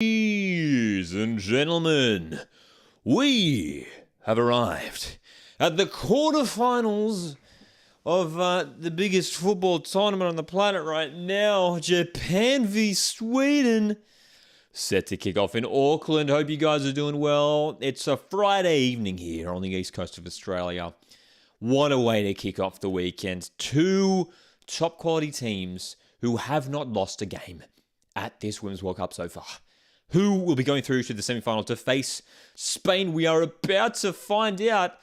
Ladies and gentlemen, we have arrived at the quarterfinals of the biggest football tournament on the planet right now, Japan v Sweden, set to kick off in Auckland. Hope you guys are doing well. It's a Friday evening here on the east coast of Australia. What a way to kick off the weekend. Two top quality teams who have not lost a game at this Women's World Cup so far. Who will be going through to the semi-final to face Spain? We are about to find out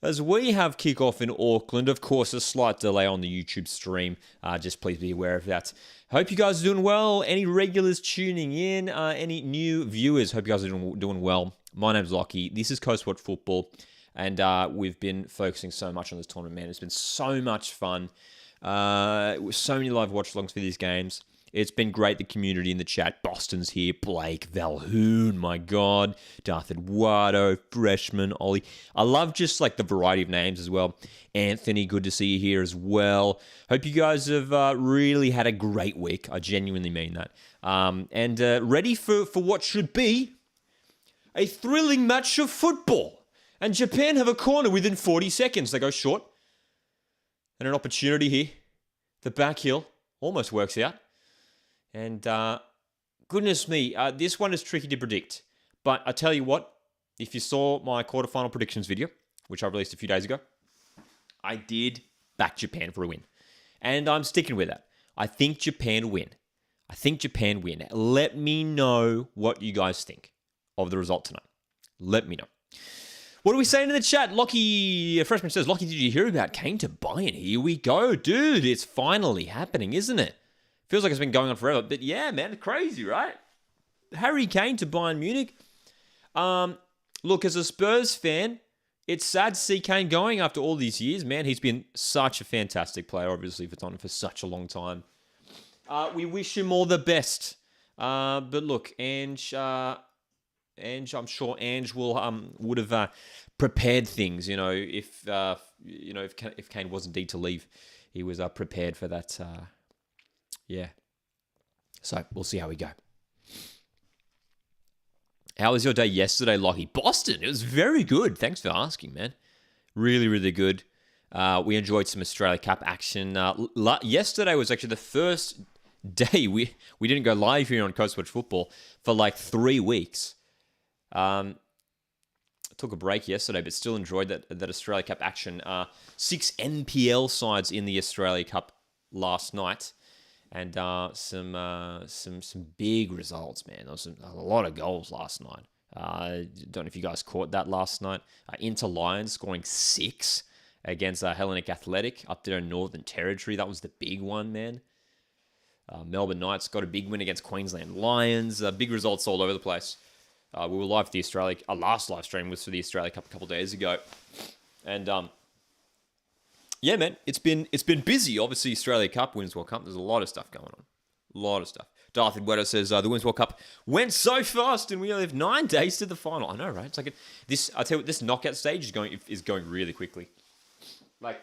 as we have kickoff in Auckland. Of course, a slight delay on the YouTube stream. Just please be aware of that. Hope you guys are doing well. Any regulars tuning in? Any new viewers? Hope you guys are doing well. My name's Lockie. This is Coast Watch Football. And we've been focusing so much on this tournament, man. It's been so much fun. So many live watch-alongs for these games. It's been great, the community in the chat. Boston's here, Blake, Valhoon, my God, Darth Eduardo, Freshman, Ollie. I love just like the variety of names as well. Anthony, good to see you here as well. Hope you guys have really had a great week. I genuinely mean that. And ready for what should be a thrilling match of football. And Japan have a corner within 40 seconds. They go short. And an opportunity here. The back heel almost works out. And goodness me, this one is tricky to predict. But I tell you what, if you saw my quarterfinal predictions video, which I released a few days ago, I did back Japan for a win. And I'm sticking with that. I think Japan win. Let me know what you guys think of the result tonight. Let me know. What are we saying in the chat? Lockie, a freshman says, Lockie, did you hear about Kane to Bayern? Here we go. Dude, it's finally happening, isn't it? Feels like it's been going on forever. But yeah, man, it's crazy, right? Harry Kane to Bayern Munich. Look, as a Spurs fan, it's sad to see Kane going after all these years. Man, he's been such a fantastic player, obviously, for Tottenham for such a long time. We wish him all the best. But look, Ange, I'm sure Ange would have prepared things. You know, if Kane was indeed to leave, he was prepared for that. Yeah. So we'll see how we go. How was your day yesterday, Lockie? Boston. It was very good. Thanks for asking, man. Really, really good. We enjoyed some Australia Cup action. Yesterday was actually the first day we didn't go live here on Coast Watch Football for like 3 weeks. I took a break yesterday, but still enjoyed that Australia Cup action. 6 NPL sides in the Australia Cup last night, and some big results, man. There was a lot of goals last night. Don't know if you guys caught that last night. Inter Lions scoring 6 against Hellenic Athletic up there in Northern Territory. That was the big one, man. Melbourne Knights got a big win against Queensland Lions. Big results all over the place. We were live for the Australia. Our last live stream was for the Australia Cup a couple of days ago, and yeah, man, it's been busy. Obviously, Australia Cup, Women's World Cup. There's a lot of stuff going on. A lot of stuff. Darth Eduardo says the Women's World Cup went so fast, and we only have 9 days to the final. I know, right? It's like this. I tell you what, this knockout stage is going really quickly. Like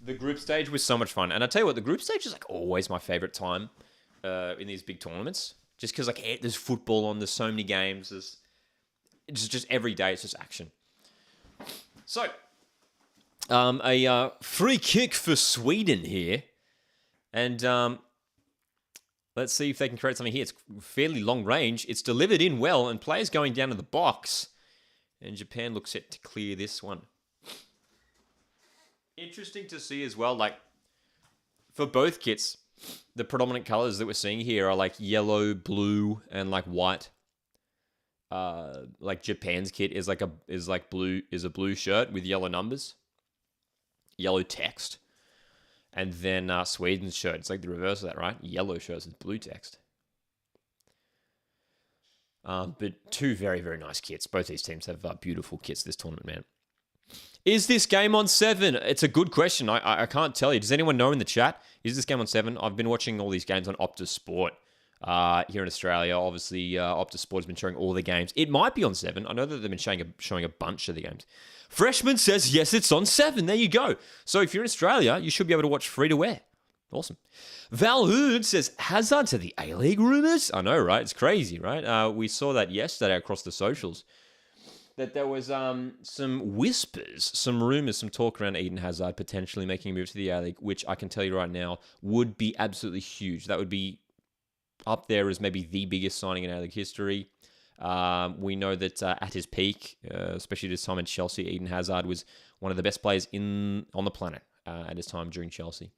the group stage was so much fun, and I tell you what, the group stage is like always my favorite time in these big tournaments. Just because like there's football on, there's so many games. It's just every day. It's just action. So. A free kick for Sweden here. And let's see if they can create something here. It's fairly long range. It's delivered in well, and players going down to the box. And Japan looks set to clear this one. Interesting to see as well, like, for both kits, the predominant colors that we're seeing here are like yellow, blue, and like white. Like Japan's kit is a blue shirt with yellow numbers. Yellow text, and then Sweden's shirt. It's like the reverse of that, right? Yellow shirts with blue text. But 2 very, very nice kits. Both these teams have beautiful kits this tournament, man. Is this game on 7? It's a good question. I can't tell you. Does anyone know in the chat? Is this game on 7? I've been watching all these games on Optus Sport here in Australia. Obviously, Optus Sport has been showing all the games. It might be on 7. I know that they've been showing a bunch of the games. Freshman says, yes, it's on 7. There you go. So if you're in Australia, you should be able to watch free to air. Awesome. Val Hood says, Hazard to the A-League rumours? I know, right? It's crazy, right? We saw that yesterday across the socials. That there was some whispers, some rumours, some talk around Eden Hazard potentially making a move to the A-League, which I can tell you right now would be absolutely huge. That would be up there as maybe the biggest signing in A-League history. We know that at his peak, especially this time in Chelsea, Eden Hazard was one of the best players on the planet at his time during Chelsea.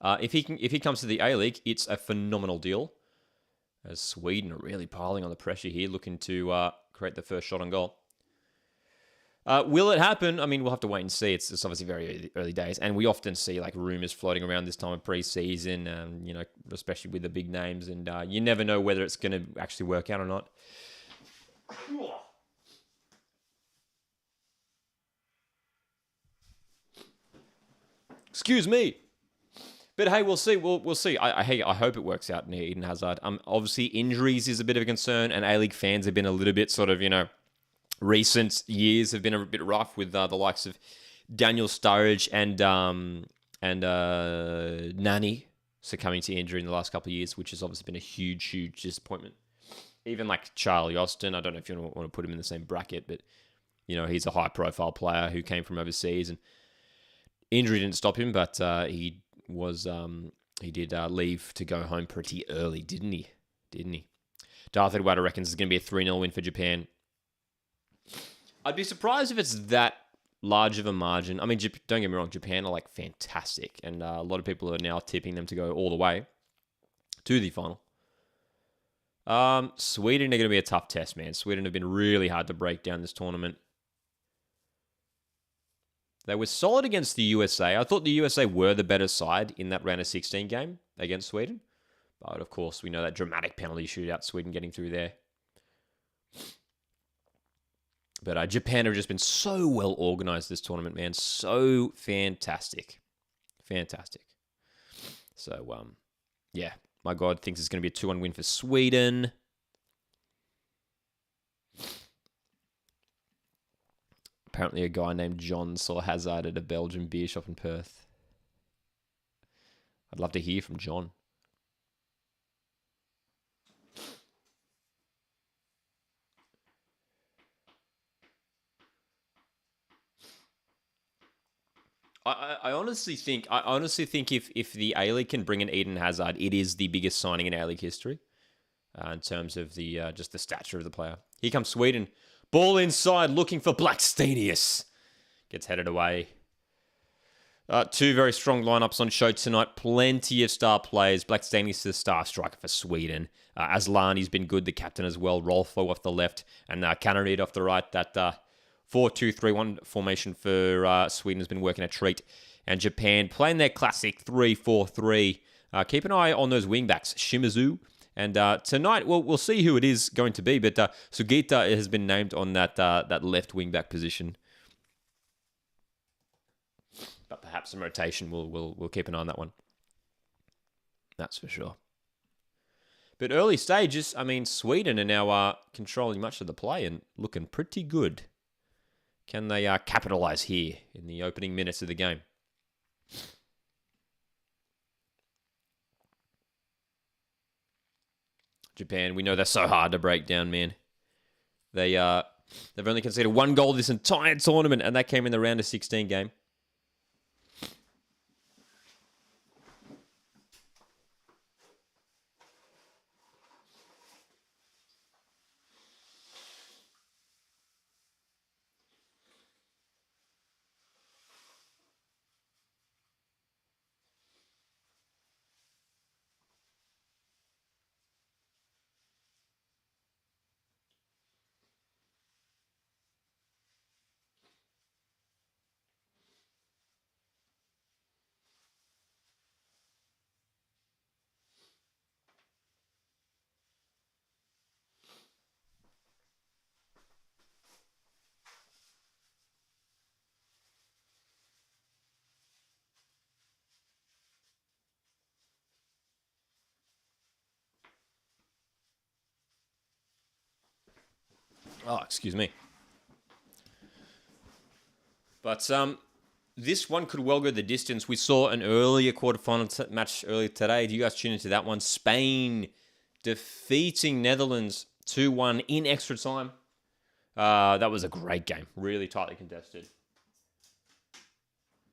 If he comes to the A-League, it's a phenomenal deal. As Sweden are really piling on the pressure here, looking to create the first shot on goal. Will it happen? I mean, we'll have to wait and see. It's obviously very early days, and we often see like rumors floating around this time of pre-season, especially with the big names, and you never know whether it's going to actually work out or not. Excuse me. But hey, we'll see. We'll see. I hope it works out near Eden Hazard. Obviously, injuries is a bit of a concern, and A-League fans have been a little bit sort of, recent years have been a bit rough with the likes of Daniel Sturridge and Nani succumbing to injury in the last couple of years, which has obviously been a huge disappointment. Even like Charlie Austin, I don't know if you want to put him in the same bracket, but he's a high-profile player who came from overseas, and injury didn't stop him, but he did leave to go home pretty early, didn't he? Darth Edward reckons it's going to be a 3-0 win for Japan. I'd be surprised if it's that large of a margin. I mean, don't get me wrong, Japan are like fantastic, and a lot of people are now tipping them to go all the way to the final. Sweden are going to be a tough test, man. Sweden have been really hard to break down this tournament. They were solid against the USA. I thought the USA were the better side in that round of 16 game against Sweden. But of course, we know that dramatic penalty shootout, Sweden getting through there. But Japan have just been so well organised this tournament, man. So fantastic. So, yeah. My God thinks it's going to be a 2-1 win for Sweden. Apparently a guy named John saw Hazard at a Belgian beer shop in Perth. I'd love to hear from John. I honestly think if the A-League can bring in Eden Hazard, it is the biggest signing in A-League history in terms of the just the stature of the player. Here comes Sweden. Ball inside, looking for Blackstenius. Gets headed away. Two very strong lineups on show tonight. Plenty of star players. Blackstenius is the star striker for Sweden. Aslani's been good, the captain as well. Rolfo off the left and Canarid off the right. That 4-2-3-1 formation for Sweden has been working a treat. And Japan playing their classic 3-4-3. Keep an eye on those wingbacks. Shimizu. And tonight, we'll see who it is going to be. But Sugita has been named on that left wingback position. But perhaps some rotation. We'll keep an eye on that one. That's for sure. But early stages, I mean, Sweden are now controlling much of the play and looking pretty good. Can they capitalise here in the opening minutes of the game? Japan, we know they're so hard to break down, man. They've only conceded one goal this entire tournament, and that came in the round of 16 game. Oh, excuse me. But this one could well go the distance. We saw an earlier quarterfinal match earlier today. Do you guys tune into that one? Spain defeating Netherlands 2-1 in extra time. That was a great game. Really tightly contested.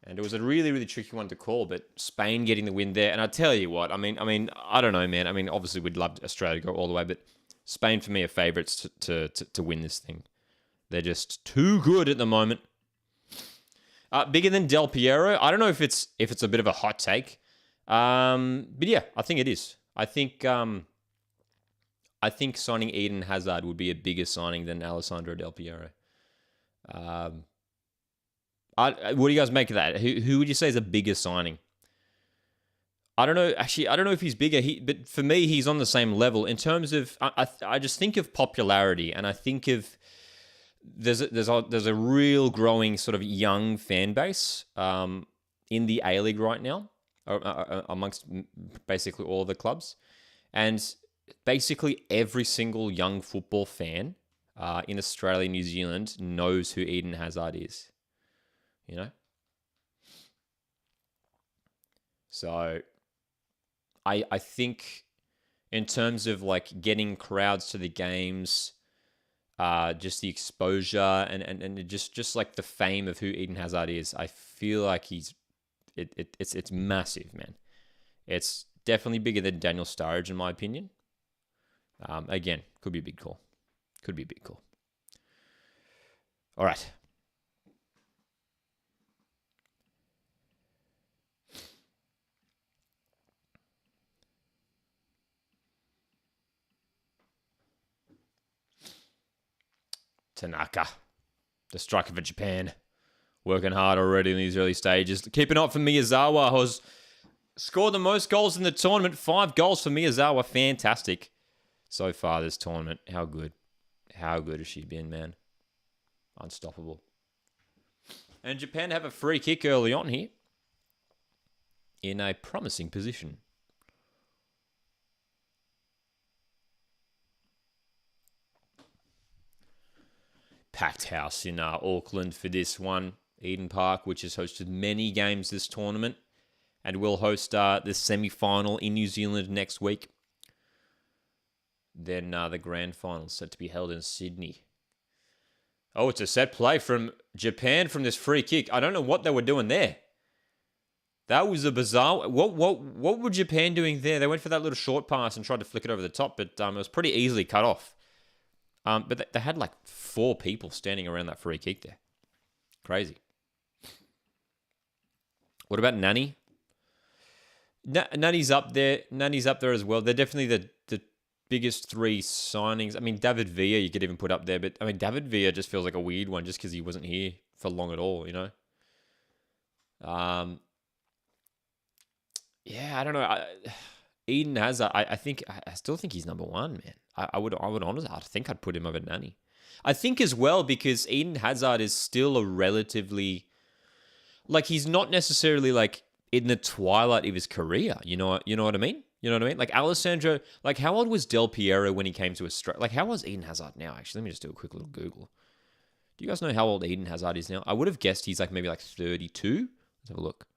And it was a really, really tricky one to call, but Spain getting the win there. And I tell you what, I mean, I don't know, man. I mean, obviously we'd love Australia to go all the way, but Spain for me are favourites to win this thing. They're just too good at the moment. Bigger than Del Piero. I don't know if it's a bit of a hot take, but yeah, I think it is. I think signing Eden Hazard would be a bigger signing than Alessandro Del Piero. What do you guys make of that? Who would you say is a bigger signing? I don't know. Actually, I don't know if he's bigger. But for me, he's on the same level in terms of. I just think of popularity, and I think of there's a real growing sort of young fan base in the A League right now, amongst basically all the clubs, and basically every single young football fan in Australia, New Zealand knows who Eden Hazard is. You know? So I think in terms of like getting crowds to the games, just the exposure and just like the fame of who Eden Hazard is, I feel like it's massive, man. It's definitely bigger than Daniel Sturridge in my opinion. Again, could be a big call. Could be a big call. All right. Tanaka, the striker for Japan, working hard already in these early stages. Keeping up for Miyazawa, who's scored the most goals in the tournament. 5 goals for Miyazawa. Fantastic so far this tournament. How good? How good has she been, man? Unstoppable. And Japan have a free kick early on here in a promising position. Packed house in Auckland for this one. Eden Park, which has hosted many games this tournament and will host the semi-final in New Zealand next week. Then the grand final set to be held in Sydney. Oh, it's a set play from Japan from this free kick. I don't know what they were doing there. That was a bizarre... What were Japan doing there? They went for that little short pass and tried to flick it over the top, but it was pretty easily cut off. But they had like 4 people standing around that free kick there. Crazy. What about Nani? Nani's up there. Nani's up there as well. They're definitely the biggest 3 signings. I mean, David Villa you could even put up there. But, I mean, David Villa just feels like a weird one just because he wasn't here for long at all, you know? Yeah, I don't know. Eden Hazard, I still think he's number 1, man. I would honestly, I think I'd put him over Nani. I think as well because Eden Hazard is still a relatively, like he's not necessarily like in the twilight of his career. You know what I mean? You know what I mean? Like Alessandro, like how old was Del Piero when he came to Australia? Like how old is Eden Hazard now? Actually, let me just do a quick little Google. Do you guys know how old Eden Hazard is now? I would have guessed he's like maybe like 32. Let's have a look.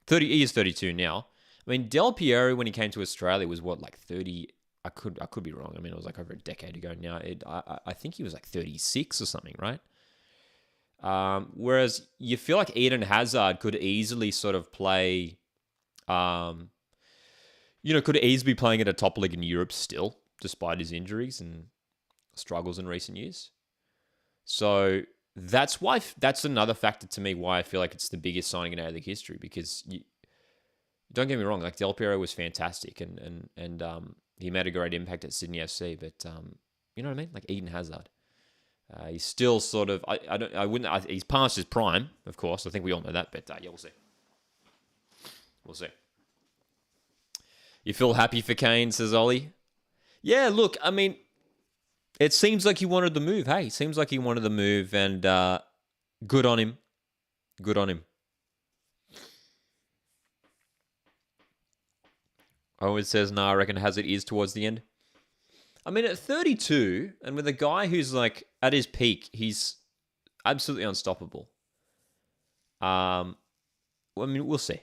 He is 32 now. I mean, Del Piero when he came to Australia was what, like 30? I could be wrong. I mean, it was like over a decade ago now. I think he was like 36 or something, right? Whereas you feel like Eden Hazard could easily sort of play, could easily be playing at a top league in Europe still, despite his injuries and struggles in recent years. So that's another factor to me why I feel like it's the biggest signing in A-League history because don't get me wrong, like Del Piero was fantastic and he made a great impact at Sydney FC, but you know what I mean? Like Eden Hazard. He's still sort of he's past his prime, of course. I think we all know that, but yeah, we'll see. We'll see. You feel happy for Kane, says Ollie? Yeah, look, I mean, it seems like he wanted the move. Hey, seems like he wanted the move, and good on him. Good on him. Owen says, I reckon Hazard is towards the end. I mean, at 32, and with a guy who's like at his peak, he's absolutely unstoppable. I mean, we'll see.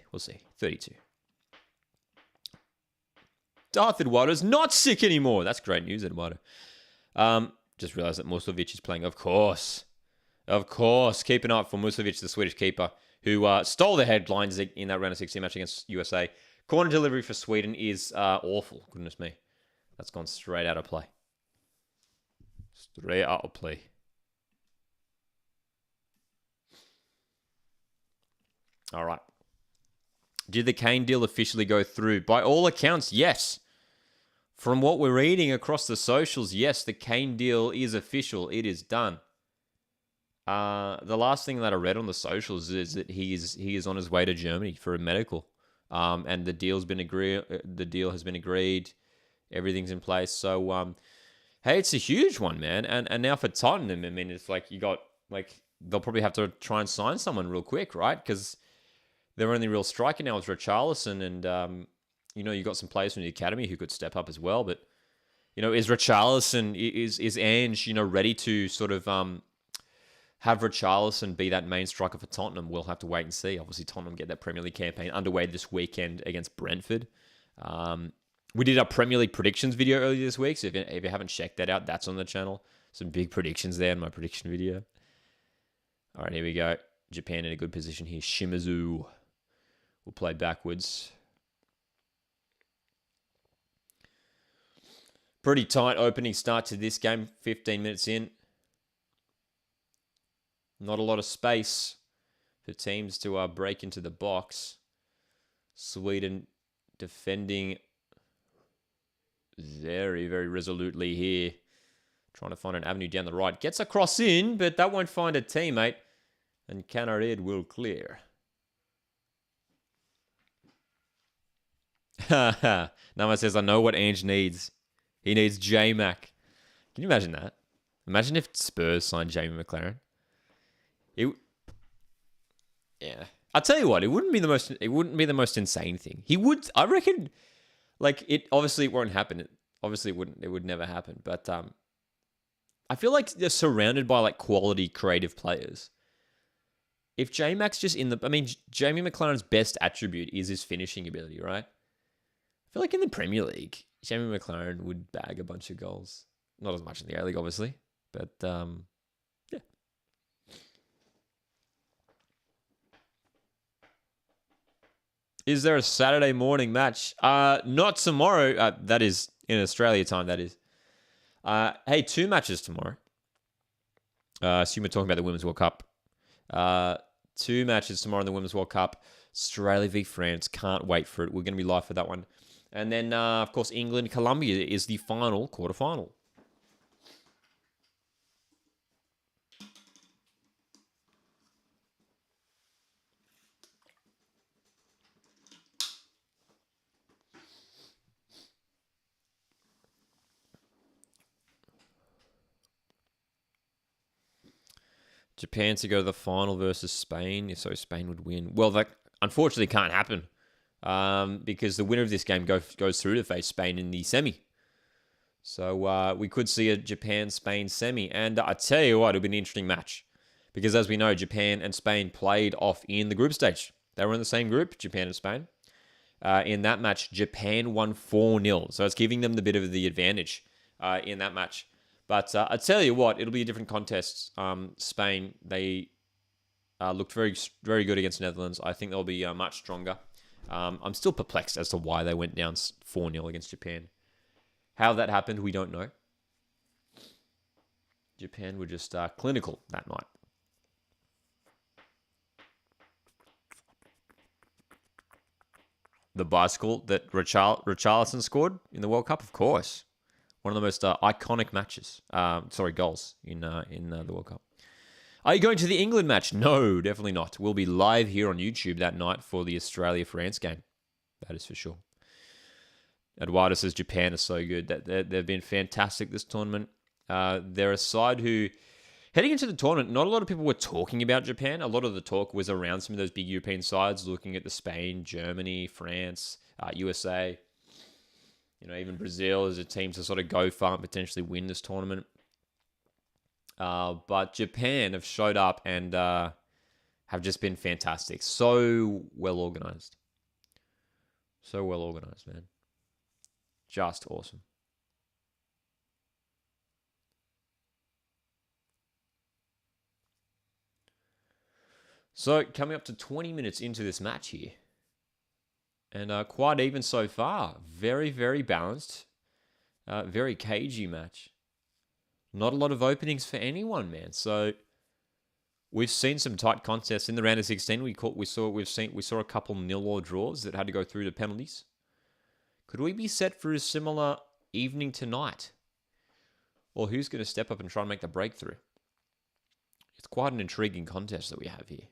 32. Darth Eduardo's not sick anymore. That's great news, Eduardo. Just realised that Musovic is playing. Of course. Keep an eye out for Musovic, the Swedish keeper, who stole the headlines in that round of 16 match against USA. Corner delivery for Sweden is awful. Goodness me. That's gone straight out of play. All right. Did the Kane deal officially go through? By all accounts, yes. From what we're reading across the socials, yes, the Kane deal is official. It is done. The last thing that I read on the socials is that he is on his way to Germany for a medical, and the deal has been agreed. Everything's in place. So, hey, it's a huge one, man. And now for Tottenham, I mean, it's like they'll probably have to try and sign someone real quick, right? Because their only real striker now is Richarlison, and you got some players from the academy who could step up as well. But is Richarlison is Ange ready to sort of have Richarlison be that main striker for Tottenham? We'll have to wait and see. Obviously, Tottenham get that Premier League campaign underway this weekend against Brentford. We did our Premier League predictions video earlier this week, so if you haven't checked that out, that's on the channel. Some big predictions there in my prediction video. All right, here we go. Japan in a good position here. Shimizu will play backwards. Pretty tight opening start to this game, 15 minutes in. Not a lot of space for teams to break into the box. Sweden defending very, very resolutely here. Trying to find an avenue down the right. Gets a cross in, but that won't find a teammate. And Canarid will clear. Nama says, I know what Ange needs. He needs J-Mac. Can you imagine that? Imagine if Spurs signed Jamie McLaren. Yeah. I'll tell you what, it wouldn't be the most insane thing. He would, I reckon, it won't happen. Obviously it would never happen. But I feel like they're surrounded by quality creative players. If J-Mac's just Jamie McLaren's best attribute is his finishing ability, right? I feel like in the Premier League, Jamie McLaren would bag a bunch of goals. Not as much in the A-League, obviously. But, yeah. Is there a Saturday morning match? Not tomorrow. That is in Australia time, that is. Hey, 2 matches tomorrow. Assume we're talking about the Women's World Cup. 2 matches tomorrow in the Women's World Cup. Australia v France. Can't wait for it. We're going to be live for that one. And then, of course, England-Colombia is the final quarterfinal. Japan to go to the final versus Spain. So Spain would win. Well, that unfortunately can't happen because the winner of this game goes through to face Spain in the semi. So we could see a Japan-Spain semi. And I tell you what, it'll be an interesting match because as we know, Japan and Spain played off in the group stage. They were in the same group, Japan and Spain. In that match, Japan won 4-0. So it's giving them the bit of the advantage in that match. But I tell you what, it'll be a different contest. Spain, they looked very, very good against the Netherlands. I think they'll be much stronger. I'm still perplexed as to why they went down 4-0 against Japan. How that happened, we don't know. Japan were just clinical that night. The bicycle that Richarlison scored in the World Cup, of course. One of the most iconic matches. Goals in the World Cup. Are you going to the England match? No, definitely not. We'll be live here on YouTube that night for the Australia-France game. That is for sure. Eduardo says Japan is so good. They've been fantastic this tournament. They're a side who, heading into the tournament, not a lot of people were talking about Japan. A lot of the talk was around some of those big European sides, looking at the Spain, Germany, France, USA. Even Brazil is a team to sort of go far and potentially win this tournament. But Japan have showed up and have just been fantastic. So well organized. So well organized, man. Just awesome. So coming up to 20 minutes into this match here. And quite even so far. Very, very balanced. Very cagey match. Not a lot of openings for anyone, man. So we've seen some tight contests in the round of 16. We saw a couple nil or draws that had to go through to penalties. Could we be set for a similar evening tonight? Or who's going to step up and try and make the breakthrough? It's quite an intriguing contest that we have here.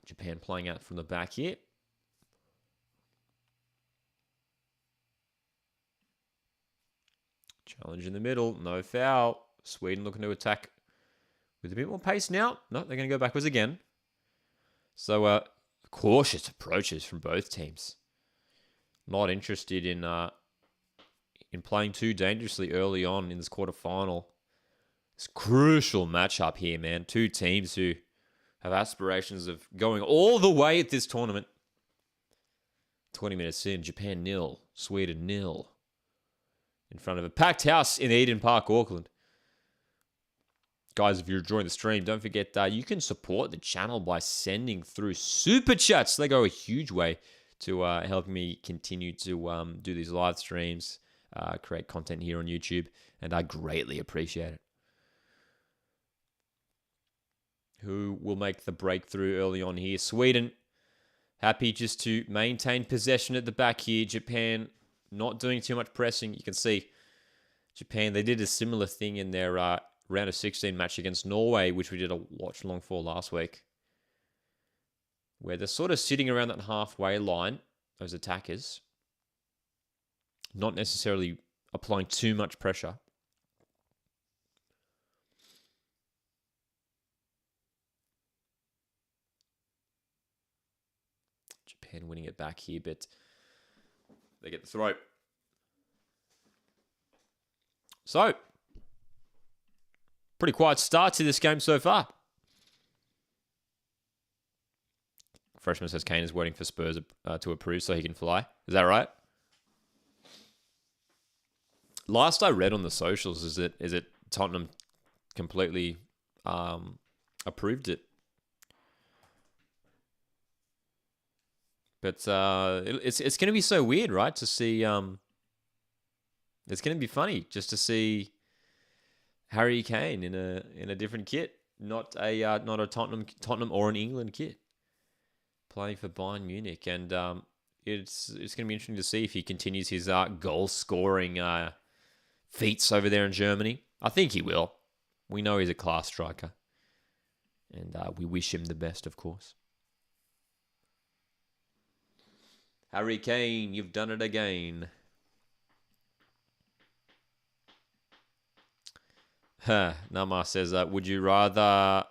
Japan playing out from the back here. Challenge in the middle, no foul. Sweden looking to attack with a bit more pace now. No, they're going to go backwards again. So cautious approaches from both teams. Not interested in playing too dangerously early on in this quarterfinal. It's a crucial matchup here, man. Two teams who have aspirations of going all the way at this tournament. 20 minutes in, Japan 0, Sweden 0. In front of a packed house in Eden Park, Auckland. Guys, if you're enjoying the stream, don't forget that you can support the channel by sending through super chats. They go a huge way to helping me continue to do these live streams, create content here on YouTube, and I greatly appreciate it. Who will make the breakthrough early on here? Sweden, happy just to maintain possession at the back here. Japan not doing too much pressing. You can see Japan, they did a similar thing in their round of 16 match against Norway, which we did a watch along for last week, where they're sort of sitting around that halfway line, those attackers, not necessarily applying too much pressure. Japan winning it back here, but they get the throw. So, pretty quiet start to this game so far. Freshman says Kane is waiting for Spurs to approve so he can fly. Is that right? Last I read on the socials is that Tottenham completely approved it. But it's going to be so weird, right? To see, it's going to be funny just to see Harry Kane in a different kit, not a Tottenham or an England kit, playing for Bayern Munich, and it's going to be interesting to see if he continues his goal scoring feats over there in Germany. I think he will. We know he's a class striker, and we wish him the best, of course. Harry Kane, you've done it again. Namar says, would you rather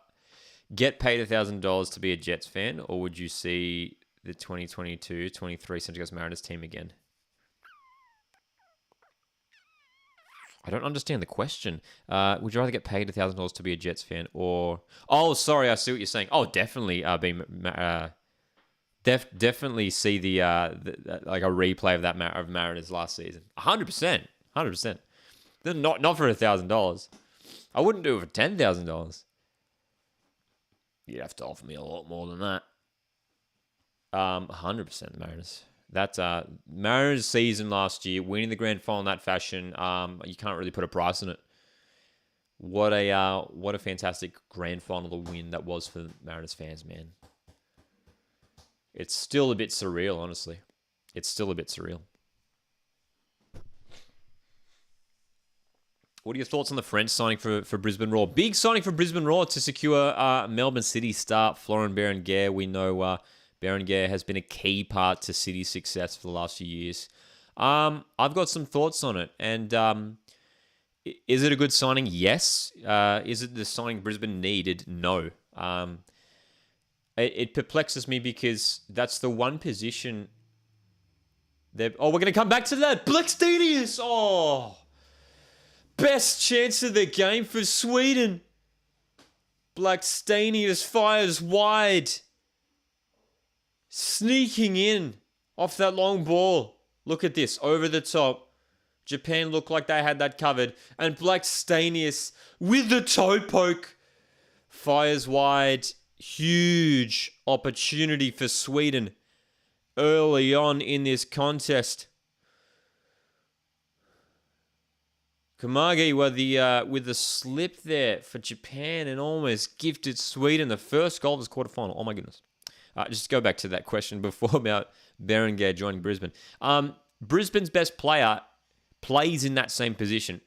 get paid $1,000 to be a Jets fan, or would you see the 2022-23 Central Coast Mariners team again? I don't understand the question. Would you rather get paid $1,000 to be a Jets fan, or... Oh, sorry, I see what you're saying. Oh, definitely definitely see the like a replay of that of Mariners last season. 100%. Not for $1,000. I wouldn't do it for $10,000. You'd have to offer me a lot more than that. 100% Mariners. That Mariners season last year, winning the grand final in that fashion, you can't really put a price on it. What a fantastic grand final to win that was for Mariners fans, man. It's still a bit surreal, honestly. It's still a bit surreal. What are your thoughts on the French signing for Brisbane Roar? Big signing for Brisbane Roar to secure Melbourne City star Florent Berenguer. We know Berenguer has been a key part to City's success for the last few years. I've got some thoughts on it. And is it a good signing? Yes. Is it the signing Brisbane needed? No. It perplexes me because that's the one position Oh, we're going to come back to that. Blackstenius. Oh. Best chance of the game for Sweden. Blackstenius fires wide. Sneaking in off that long ball. Look at this. Over the top. Japan looked like they had that covered. And Blackstenius with the toe poke. Fires wide. Huge opportunity for Sweden early on in this contest. Kamagi with the slip there for Japan and almost gifted Sweden the first goal of this quarterfinal. Oh my goodness. Just go back to that question before about Berenguer joining Brisbane. Brisbane's best player plays in that same position,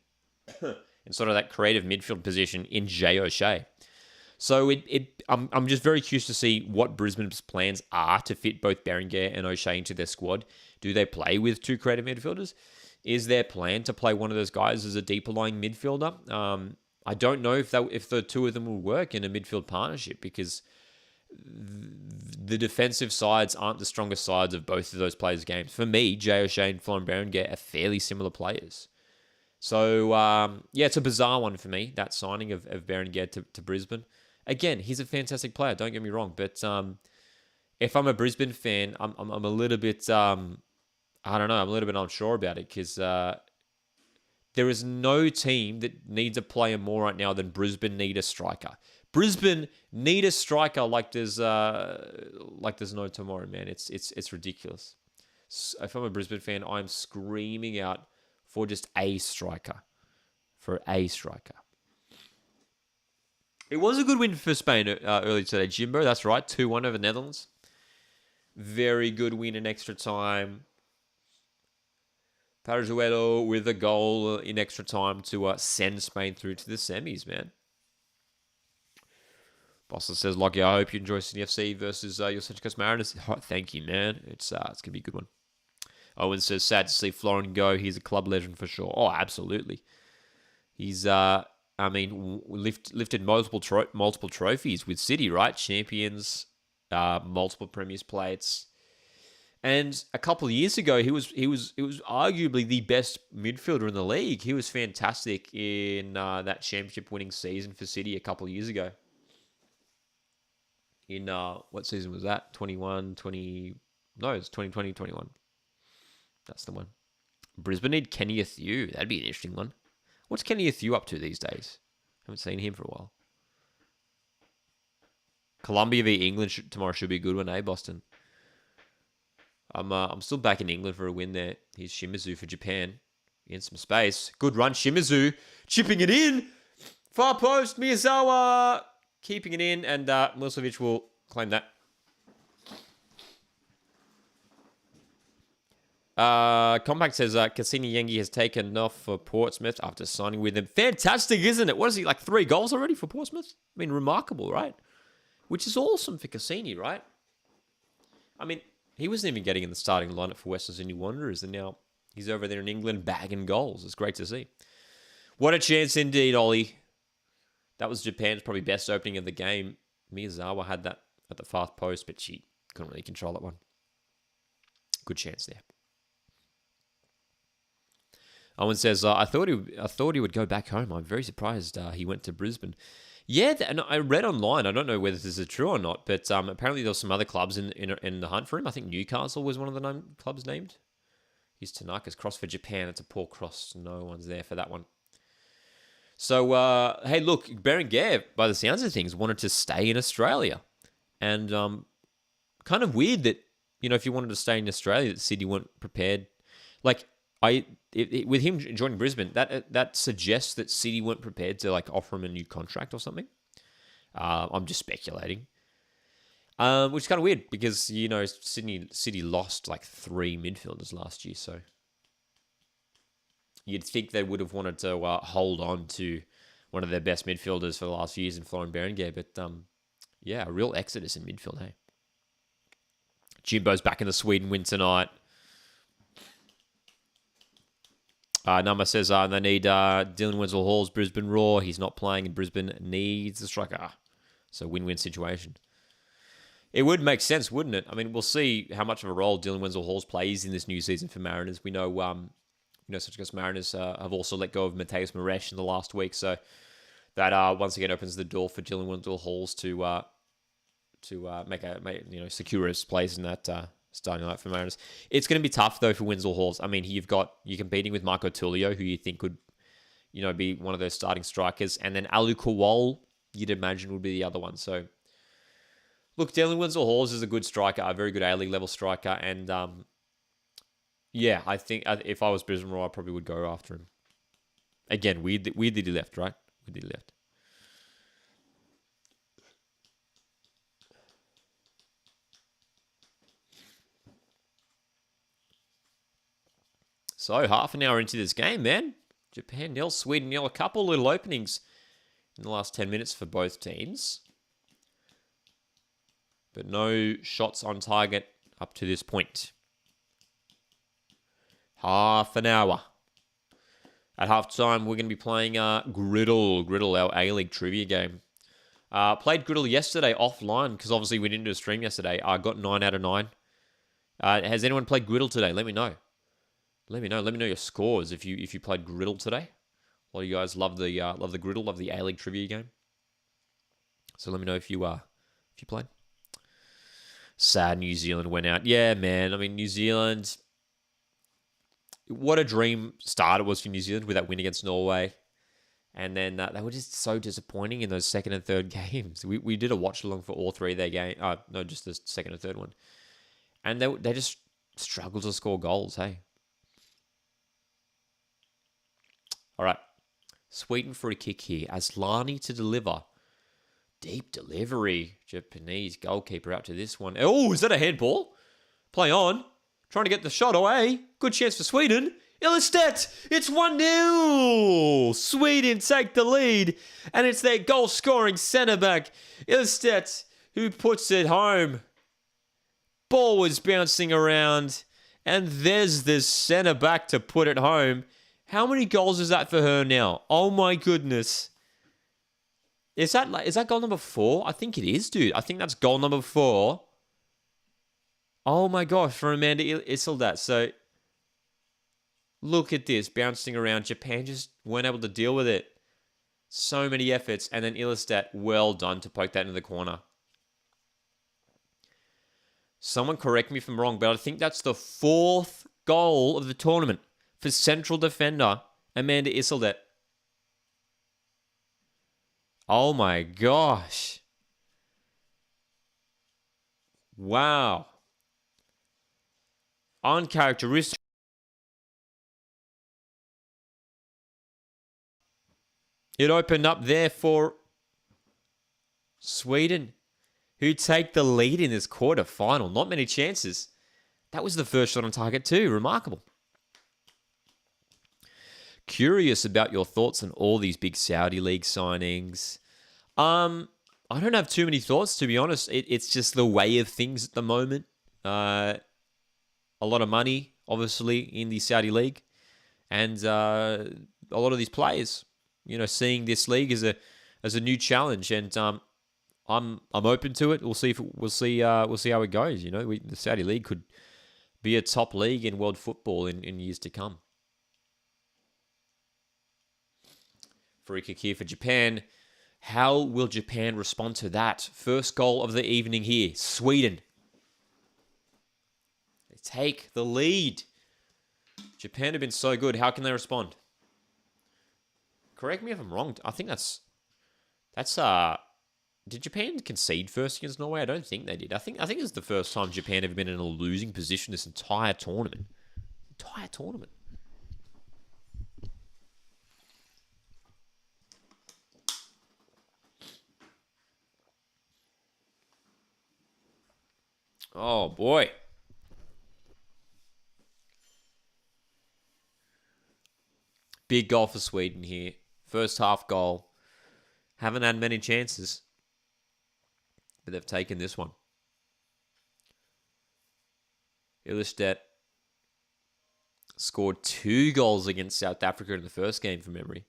in sort of that creative midfield position in Jay O'Shea. So I'm just very curious to see what Brisbane's plans are to fit both Berenguer and O'Shea into their squad. Do they play with two creative midfielders? Is their plan to play one of those guys as a deeper lying midfielder? I don't know if the two of them will work in a midfield partnership because the defensive sides aren't the strongest sides of both of those players' games. For me, Jay O'Shea and Florian Berenguer are fairly similar players. So, it's a bizarre one for me, that signing of Berenguer to Brisbane. Again, he's a fantastic player, don't get me wrong. But if I'm a Brisbane fan, I'm a little bit, I'm a little bit unsure about it because there is no team that needs a player more right now than Brisbane need a striker. Brisbane need a striker like there's no tomorrow, man. It's ridiculous. So if I'm a Brisbane fan, I'm screaming out for just a striker. It was a good win for Spain earlier today, Jimbo. That's right, 2-1 over Netherlands. Very good win in extra time. Parajuelo with a goal in extra time to send Spain through to the semis, man. Boston says, Lockie, I hope you enjoy Sydney FC versus your Central Coast Mariners. Oh, thank you, man. It's going to be a good one. Owen says, sad to see Florin go. He's a club legend for sure. Oh, absolutely. He's, lifted multiple trophies with City, right? Champions, multiple Premiers plates. And a couple of years ago, he was arguably the best midfielder in the league. He was fantastic in that championship-winning season for City a couple of years ago. In, what season was that? 2020, 21. That's the one. Brisbane need Kenny Athew. That'd be an interesting one. What's Kenny Athew up to these days? Haven't seen him for a while. Colombia v England tomorrow should be a good one, eh, Boston? I'm still back in England for a win there. Here's Shimizu for Japan. In some space. Good run, Shimizu. Chipping it in. Far post, Miyazawa. Keeping it in, and Milicevic will claim that. Compact says Cassini Yengi has taken off for Portsmouth after signing with them. Fantastic, isn't it? What is he, like 3 goals already for Portsmouth? I mean, remarkable, right? Which is awesome for Cassini, right? I mean, he wasn't even getting in the starting lineup for Western Sydney Wanderers, and now he's over there in England bagging goals. It's great to see. What a chance indeed, Ollie. That was Japan's probably best opening of the game. Miyazawa had that at the far post, but she couldn't really control that one. Good chance there. Owen says, I thought he would go back home. I'm very surprised he went to Brisbane. Yeah, and I read online, I don't know whether this is true or not, but apparently there were some other clubs in the hunt for him. I think Newcastle was one of the clubs named. He's Tanaka's cross for Japan. It's a poor cross. No one's there for that one. So, hey, look, Berenguer, by the sounds of things, wanted to stay in Australia. And kind of weird that, if you wanted to stay in Australia, that Sydney weren't prepared. Like, with him joining Brisbane, that suggests that City weren't prepared to offer him a new contract or something. I'm just speculating, which is kind of weird because City lost 3 midfielders last year, so you'd think they would have wanted to hold on to one of their best midfielders for the last few years in Florian Berenguer, but a real exodus in midfield. Hey, Jimbo's back in the Sweden win tonight. Nama says they need Dylan Wenzel-Hall's Brisbane Roar. He's not playing and Brisbane needs a striker. So win-win situation. It would make sense, wouldn't it? I mean, we'll see how much of a role Dylan Wenzel-Halls plays in this new season for Mariners. We know, such as Mariners have also let go of Mateus Maresh in the last week, so that once again opens the door for Dylan Wenzel-Halls to secure his place in that starting lineup for Mariners. It's going to be tough though for Wenzel-Halls. I mean, you're competing with Marco Tullio, who you think could, be one of those starting strikers, and then Alu Kowal, you'd imagine would be the other one. So. Look, Dylan Wenzel-Halls is a good striker, a very good A-League level striker, and I think if I was Brisbane Roar, I probably would go after him. Again, weirdly left, right? Weirdly left. So, half an hour into this game, man. Japan nil, Sweden nil. A couple little openings in the last 10 minutes for both teams. But no shots on target up to this point. Half an hour. At halftime, we're going to be playing Griddle, our A-League trivia game. Played Griddle yesterday offline because obviously we didn't do a stream yesterday. I got 9 out of 9. Has anyone played Griddle today? Let me know. Let me know your scores if you played Griddle today. A lot of you guys love the Griddle, love the A-League trivia game. So let me know if you played. Sad New Zealand went out. Yeah, man. I mean, New Zealand, what a dream start it was for New Zealand with that win against Norway. And then they were just so disappointing in those second and third games. We did a watch-along for all three of their games. No, just the second and third one. And they just struggled to score goals, hey? All right. Sweden for a kick here. Aslani to deliver. Deep delivery. Japanese goalkeeper out to this one. Oh, is that a handball? Play on. Trying to get the shot away. Good chance for Sweden. Ilestedt. It's 1-0. Sweden take the lead. And it's their goal-scoring centre-back, Ilestedt, who puts it home. Ball was bouncing around. And there's this centre-back to put it home. How many goals is that for her now? Oh, my goodness. Is that goal number 4? I think it is, dude. I think that's goal number 4. Oh my gosh, for Amanda Isildat. So, look at this, bouncing around. Japan just weren't able to deal with it. So many efforts, and then Ilestedt, well done to poke that into the corner. Someone correct me if I'm wrong, but I think that's the 4th goal of the tournament for central defender Amanda Isildat. Oh my gosh. Wow. Uncharacteristic. It opened up there for Sweden, who take the lead in this quarter-final. Not many chances. That was the first shot on target too. Remarkable. Curious about your thoughts on all these big Saudi League signings. I don't have too many thoughts, to be honest. It's just the way of things at the moment. A lot of money, obviously, in the Saudi League, and a lot of these players, seeing this league as a new challenge, and I'm open to it. We'll see how it goes. The Saudi League could be a top league in world football in years to come. Free kick here for Japan. How will Japan respond to that? First goal of the evening here. Sweden. They take the lead. Japan have been so good. How can they respond? Correct me if I'm wrong. I think that's did Japan concede first against Norway? I don't think they did. I think it's the first time Japan have been in a losing position this entire tournament. Oh, boy. Big goal for Sweden here. First half goal. Haven't had many chances, but they've taken this one. Ilestedt scored 2 goals against South Africa in the first game from memory.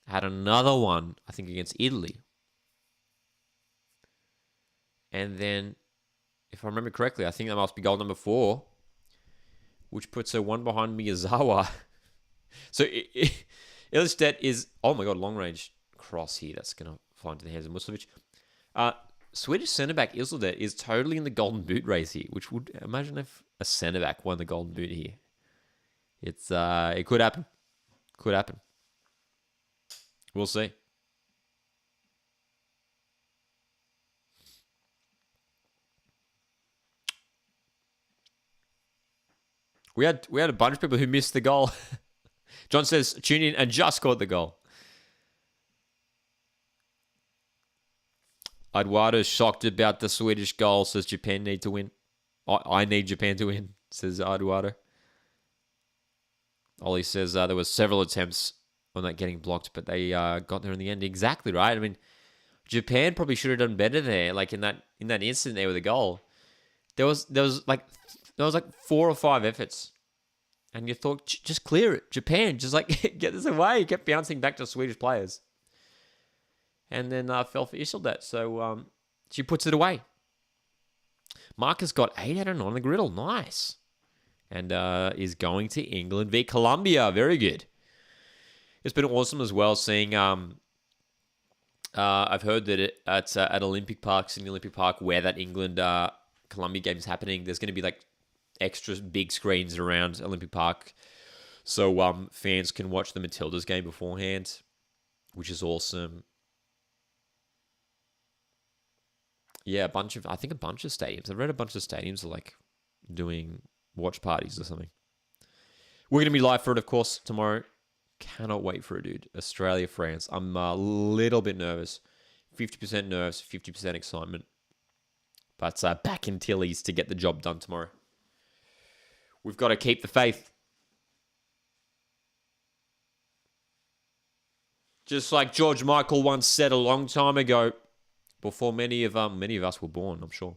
Had another one, I think, against Italy. And then, if I remember correctly, I think that must be goal number 4, which puts her one behind Miyazawa. So, Ilestedt is, oh my God, long range cross here. That's going to fly into the hands of Musovic. Swedish centre-back Ilestedt is totally in the golden boot race here, which would, imagine if a centre-back won the golden boot here. It could happen. Could happen. We'll see. We had a bunch of people who missed the goal. John says, tune in and just scored the goal. Eduardo shocked about the Swedish goal, says Japan need to win. I need Japan to win, says Eduardo. Ollie says there were several attempts on that getting blocked, but they got there in the end. Exactly right. I mean, Japan probably should have done better there. Like in that instant there with the goal, there was like 4 or 5 efforts, and you thought just clear it. Japan just like get this away. Kept bouncing back to Swedish players, and then fell for Isildet. So she puts it away. Marcus got 8 out of 9 on the griddle. Nice. And is going to England v Colombia. Very good. It's been awesome as well seeing... I've heard that at Olympic Park, Sydney Olympic Park, where that England-Colombia game is happening, there's going to be like extra big screens around Olympic Park so fans can watch the Matildas game beforehand, which is awesome. Yeah, a bunch of stadiums. I've read a bunch of stadiums are like doing watch parties or something. We're going to be live for it, of course, tomorrow. Cannot wait for it, dude. Australia, France. I'm a little bit nervous. 50% nerves, 50% excitement. But back in Tilly's to get the job done tomorrow. We've got to keep the faith. Just like George Michael once said a long time ago, before many of us were born, I'm sure.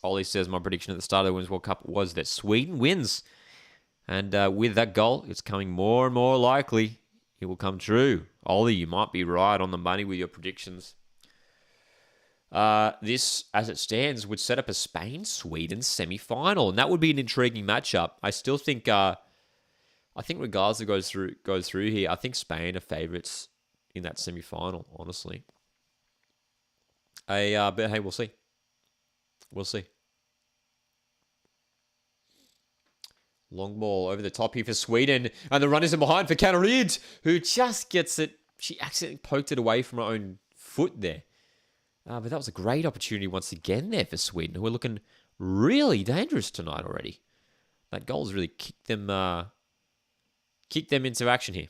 Ollie says, my prediction at the start of the Women's World Cup was that Sweden wins. And with that goal, it's coming more and more likely it will come true. Ollie, you might be right on the money with your predictions. This, as it stands, would set up a Spain-Sweden semi-final. And that would be an intriguing matchup. I still think... I think regardless of goes through here, I think Spain are favourites in that semi-final, honestly. But hey, we'll see. We'll see. Long ball over the top here for Sweden. And the run is in behind for Canarid, who just gets it. She accidentally poked it away from her own foot there. But that was a great opportunity once again there for Sweden, who are looking really dangerous tonight already. That goal's really kicked them into action here.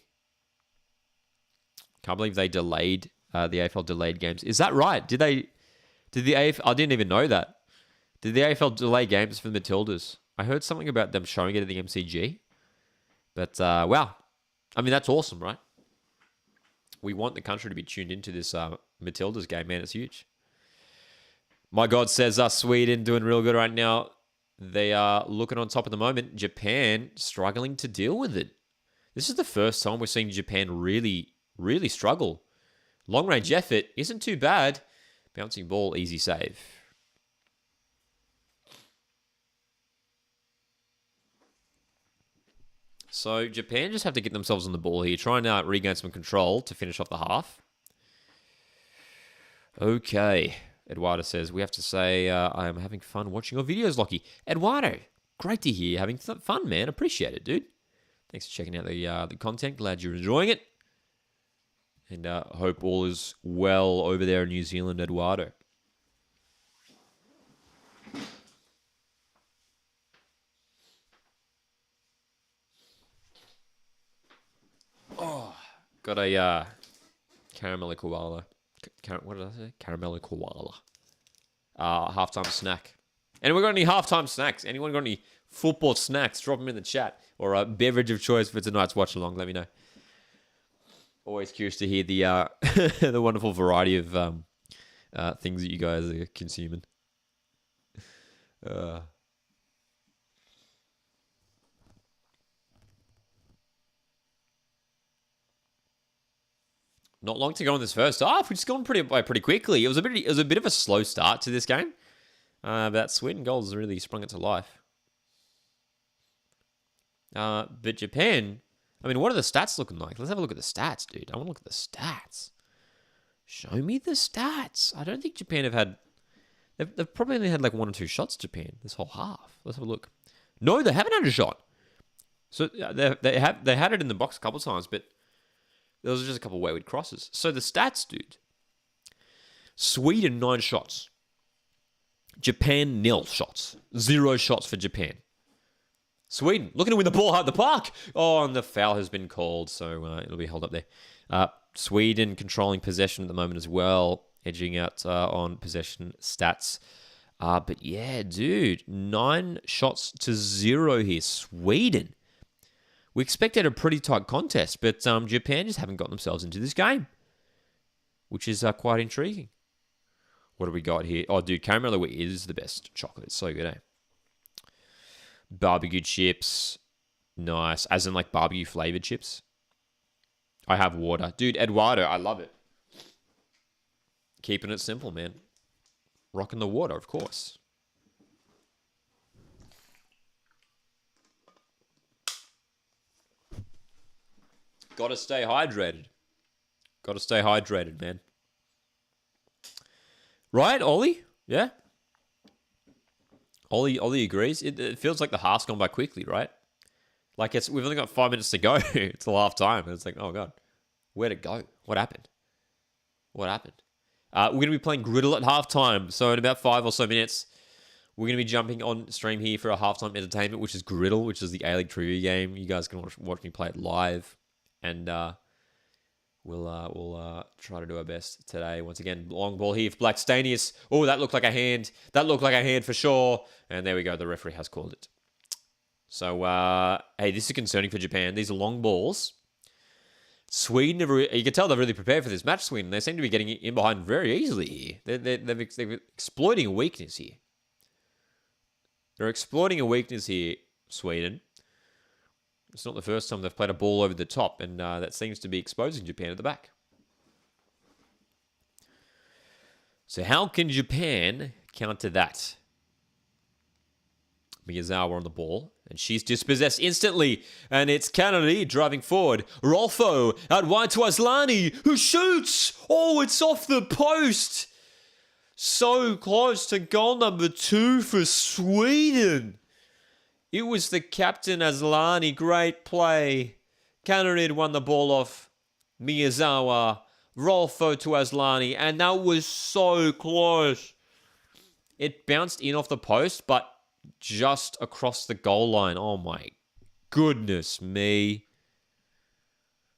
Can't believe they delayed the AFL delayed games. Is that right? Did the AFL? I didn't even know that. Did the AFL delay games for the Matildas? I heard something about them showing it at the MCG. But wow, I mean that's awesome, right? We want the country to be tuned into this Matildas game, man. It's huge. My God says Sweden doing real good right now. They are looking on top at the moment. Japan struggling to deal with it. This is the first time we're seeing Japan really, really struggle. Long-range effort isn't too bad. Bouncing ball, easy save. So Japan just have to get themselves on the ball here, trying to regain some control to finish off the half. Okay. Eduardo says, we have to say I am having fun watching your videos, Lockie. Eduardo, great to hear you having fun, man. Appreciate it, dude. Thanks for checking out the content. Glad you're enjoying it. And hope all is well over there in New Zealand, Eduardo. Oh, got a caramel koala. What did I say? Caramel koala. Halftime snack. Anyone got any halftime snacks? Anyone got any football snacks? Drop them in the chat. Or a beverage of choice for tonight's watch along. Let me know. Always curious to hear the the wonderful variety of things that you guys are consuming. Not long to go in this first half. We've just gone pretty quickly. It was a bit of a slow start to this game. But that Sweden goal has really sprung it to life. But Japan, I mean, what are the stats looking like? Let's have a look at the stats, dude. I want to look at the stats. Show me the stats. I don't think Japan have had... They've probably only had like 1 or 2 shots, Japan, this whole half. Let's have a look. No, they haven't had a shot. So they had it in the box a couple of times, but there was just a couple of wayward crosses. So the stats, dude. Sweden, 9 shots. Japan, 0 shots. 0 shots for Japan. Sweden, looking to win the ball out the park. Oh, and the foul has been called, so it'll be held up there. Sweden controlling possession at the moment as well, edging out on possession stats. But yeah, dude, 9 shots to 0 here. Sweden. We expected a pretty tight contest, but Japan just haven't got themselves into this game, which is quite intriguing. What do we got here? Oh, dude, caramel wheat is the best chocolate. It's so good, eh? Barbecue chips. Nice. As in, like, barbecue flavored chips. I have water. Dude, Eduardo, I love it. Keeping it simple, man. Rocking the water, of course. Gotta stay hydrated. Gotta stay hydrated, man. Right, Ollie? Yeah? Ollie agrees. It feels like the half's gone by quickly, right? Like we've only got 5 minutes to go. It's the half time. And it's like, oh God, where'd it go? What happened? We're going to be playing Griddle at halftime. So in about 5 or so minutes, we're going to be jumping on stream here for a halftime entertainment, which is Griddle, which is the A-League trivia game. You guys can watch me play it live. And we'll try to do our best today. Once again, long ball here for Blackstanius. Oh, that looked like a hand. That looked like a hand for sure. And there we go. The referee has called it. So, hey, this is concerning for Japan. These are long balls. Sweden, you can tell they're really prepared for this match, Sweden. They seem to be getting in behind very easily here. They're exploiting a weakness here. They're exploiting a weakness here, Sweden. It's not the first time they've played a ball over the top, and that seems to be exposing Japan at the back. So how can Japan counter that? Miyazawa on the ball, and she's dispossessed instantly, and it's Kennedy driving forward. Rolfo out wide to Aslani, who shoots! Oh, it's off the post! So close to goal number 2 for Sweden. It was the captain, Aslani. Great play. Kennedy had won the ball off Miyazawa. Rolfo to Aslani, and that was so close. It bounced in off the post, but just across the goal line. Oh my goodness me.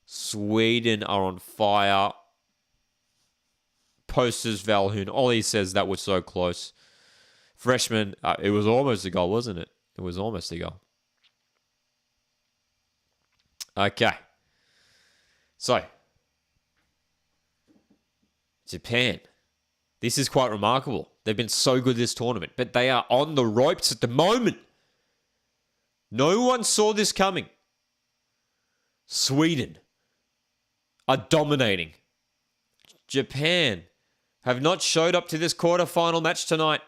Sweden are on fire. Posters Valhoon. Ollie says that was so close. Freshman, it was almost a goal, wasn't it? It was almost a goal. Okay. So, Japan. This is quite remarkable. They've been so good this tournament, but they are on the ropes at the moment. No one saw this coming. Sweden are dominating. Japan have not showed up to this quarterfinal match tonight.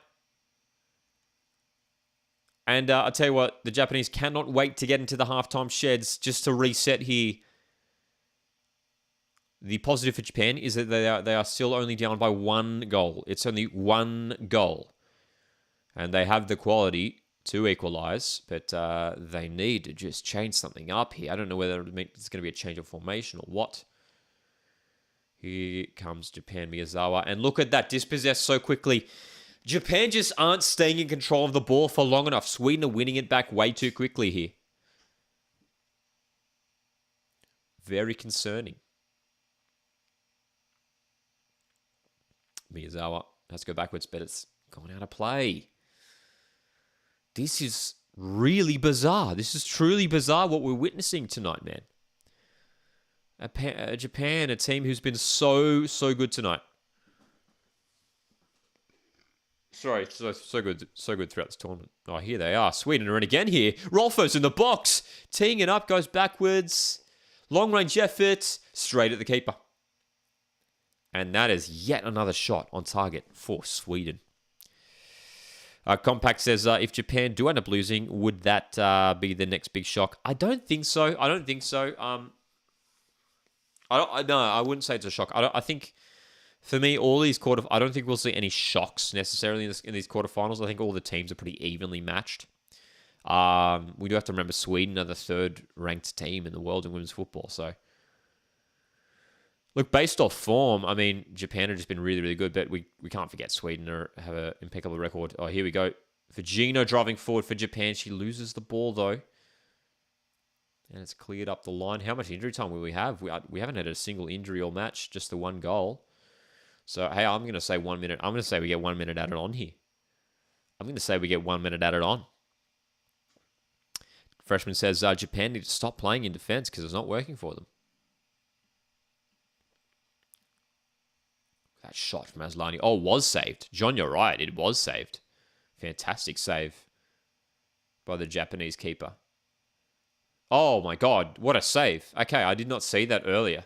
And I'll tell you what, the Japanese cannot wait to get into the halftime sheds just to reset here. The positive for Japan is that they are still only down by 1 goal. It's only 1 goal. And they have the quality to equalise, but they need to just change something up here. I don't know whether it's going to be a change of formation or what. Here comes Japan, Miyazawa. And look at that, dispossessed so quickly. Japan just aren't staying in control of the ball for long enough. Sweden are winning it back way too quickly here. Very concerning. Miyazawa has to go backwards, but it's gone out of play. This is really bizarre. This is truly bizarre what we're witnessing tonight, man. Japan, a team who's been so good tonight. Sorry, so good throughout this tournament. Oh, here they are. Sweden are in again here. Rolfo's in the box. Teeing it up, goes backwards. Long range effort, straight at the keeper. And that is yet another shot on target for Sweden. Compact says, if Japan do end up losing, would that be the next big shock? I don't think so. I wouldn't say it's a shock. I think, for me, all these I don't think we'll see any shocks necessarily in these quarterfinals. I think all the teams are pretty evenly matched. We do have to remember Sweden are the third-ranked team in the world in women's football. So, look, based off form, I mean, Japan have just been really, really good, but we can't forget Sweden have an impeccable record. Oh, here we go. Virginia driving forward for Japan. She loses the ball, though. And it's cleared up the line. How much injury time will we have? We haven't had a single injury all match, just the one goal. So, hey, I'm going to say 1 minute. I'm going to say we get 1 minute added on here. I'm going to say we get 1 minute added on. Freshman says Japan need to stop playing in defense because it's not working for them. That shot from Aslani. Oh, was saved. John, you're right. It was saved. Fantastic save by the Japanese keeper. Oh, my God. What a save. Okay, I did not see that earlier.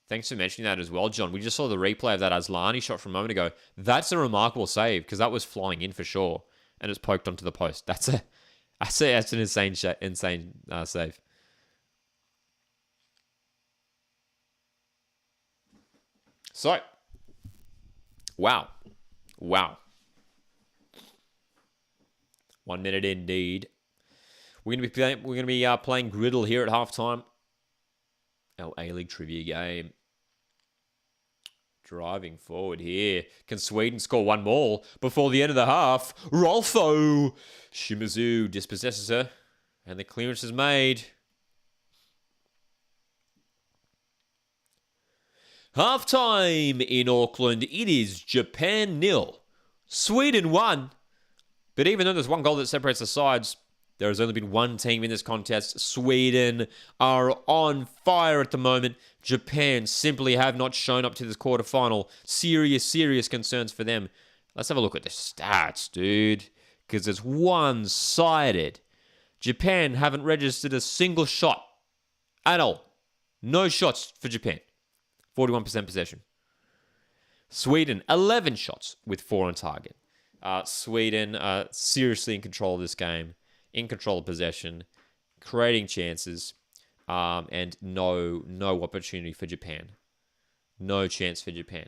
Thanks for mentioning that as well, John. We just saw the replay of that Aslani shot from a moment ago. That's a remarkable save because that was flying in for sure, and it's poked onto the post. That's an insane save. So, wow. 1 minute indeed. We're going to be playing Griddle here at halftime. Our A-League trivia game. Driving forward here. Can Sweden score one more before the end of the half? Rolfo Shimizu dispossesses her. And the clearance is made. Halftime in Auckland. It is Japan 0. Sweden 1. But even though there's one goal that separates the sides, there has only been one team in this contest. Sweden are on fire at the moment. Japan simply have not shown up to this quarterfinal. Serious concerns for them. Let's have a look at the stats, dude. Because it's one-sided. Japan haven't registered a single shot at all. No shots for Japan. 41% possession. Sweden, 11 shots with 4 on target. Sweden seriously in control of this game. In control of possession, creating chances, and no opportunity for Japan. No chance for Japan.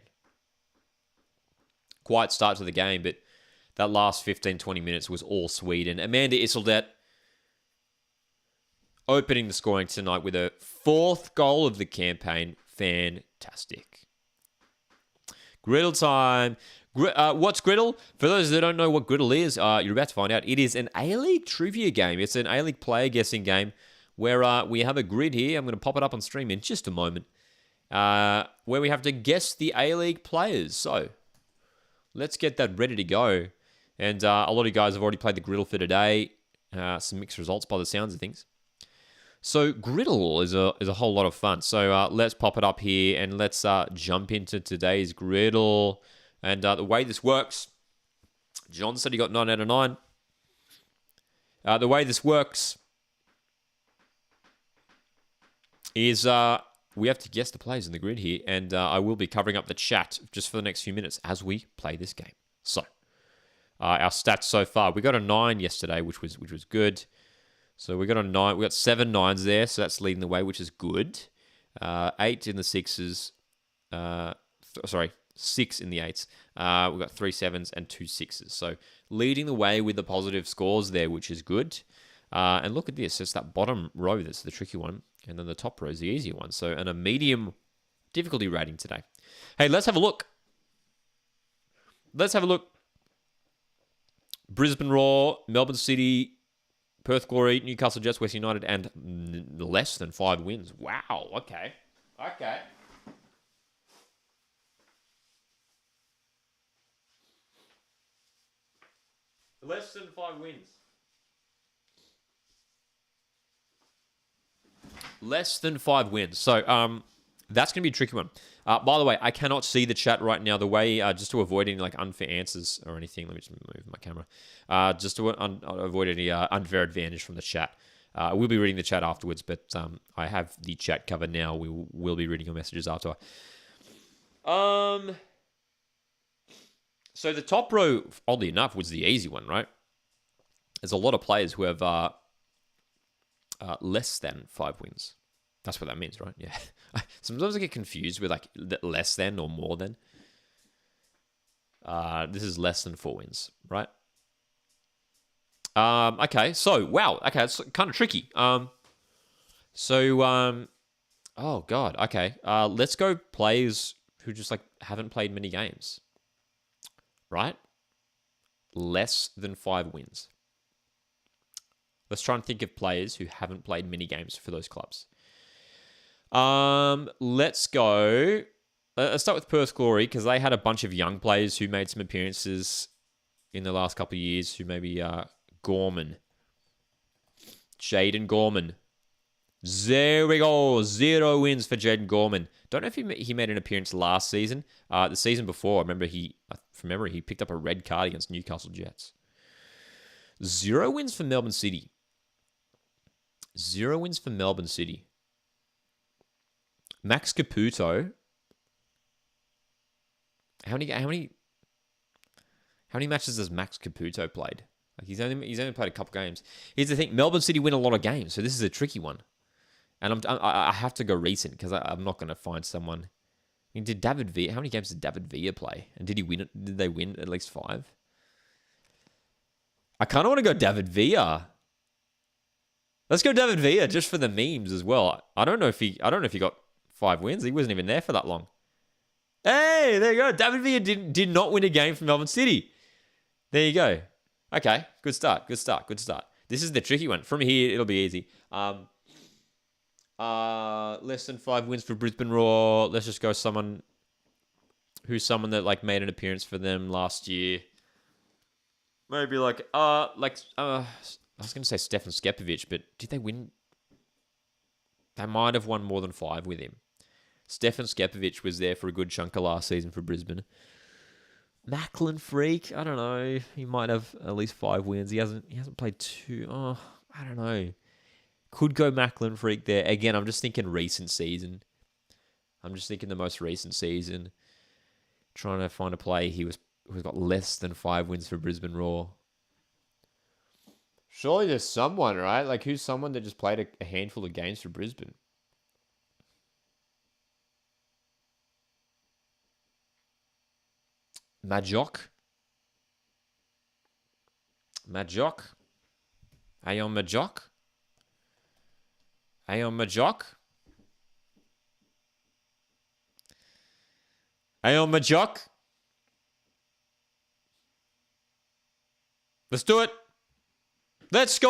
Quiet start to the game, but that last 15-20 minutes was all Sweden. Amanda Iseldet opening the scoring tonight with her 4th goal of the campaign. Fantastic. Griddle time. What's Griddle? For those that don't know what Griddle is, you're about to find out. It is an A-League trivia game. It's an A-League player guessing game where we have a grid here. I'm going to pop it up on stream in just a moment. Where we have to guess the A-League players. So, let's get that ready to go. And a lot of you guys have already played the Griddle for today. Some mixed results by the sounds of things. So, Griddle is a whole lot of fun. So, let's pop it up here and let's jump into today's Griddle. And the way this works, John said he got 9 out of 9. The way this works is we have to guess the players in the grid here, and I will be covering up the chat just for the next few minutes as we play this game. So, our stats so far, we got a 9 yesterday, which was good. So we got a 9. We got 7 9s there, so that's leading the way, which is good. 8 in the 6s. 6 in the 8s. We've got 3 7s and 2 6s. So leading the way with the positive scores there, which is good. And look at this. It's that bottom row that's the tricky one. And then the top row is the easier one. So, and a medium difficulty rating today. Hey, let's have a look. Brisbane Roar, Melbourne City, Perth Glory, Newcastle Jets, West United, and less than 5 wins. Wow. Okay. Less than 5 wins. Less than 5 wins. So, that's going to be a tricky one. By the way, I cannot see the chat right now. The way, just to avoid any unfair answers or anything, let me just move my camera. Just to avoid any unfair advantage from the chat. We'll be reading the chat afterwards, but I have the chat covered now. We will be reading your messages after. So the top row, oddly enough, was the easy one, right? There's a lot of players who have less than 5 wins. That's what that means, right? Yeah. Sometimes I get confused with like less than or more than. This is less than 4 wins, right? Okay, so wow. Okay, it's kind of tricky. Oh god. Okay. Let's go players who just like haven't played many games. Right? Less than 5 wins. Let's try and think of players who haven't played many games for those clubs. Let's go. Let's start with Perth Glory because they had a bunch of young players who made some appearances in the last couple of years. Who maybe Gorman, Jaden Gorman. There we go. 0 wins for Jaden Gorman. Don't know if he made an appearance last season. The season before, I remember from memory, he picked up a red card against Newcastle Jets. 0 wins for Melbourne City. 0 wins for Melbourne City. Max Caputo. How many matches has Max Caputo played? Like he's only played a couple games. Here's the thing: Melbourne City win a lot of games, so this is a tricky one. And I have to go recent because I'm not going to find someone. I mean, did David Villa? How many games did David Villa play? And did he win? Did they win at least 5? I kind of want to go David Villa. Let's go David Villa just for the memes as well. I don't know if he got 5 wins. He wasn't even there for that long. Hey, there you go. David Villa did not win a game for Melbourne City. There you go. Okay, good start. This is the tricky one. From here, it'll be easy. Less than 5 wins for Brisbane Roar. Let's just go someone that like made an appearance for them last year. Maybe I was going to say Stefan Skepovic, but did they win? They might have won more than 5 with him. Stefan Skepovic was there for a good chunk of last season for Brisbane. Macklin Freak, I don't know. He might have at least 5 wins. He hasn't played 2. Oh, I don't know. Could go Macklin Freak there. Again, I'm just thinking recent season. I'm just thinking the most recent season. Trying to find a play who's got less than 5 wins for Brisbane Roar. Surely there's someone, right? Like, who's someone that just played a handful of games for Brisbane? Majok. Ayon Majok. Let's do it. Let's go.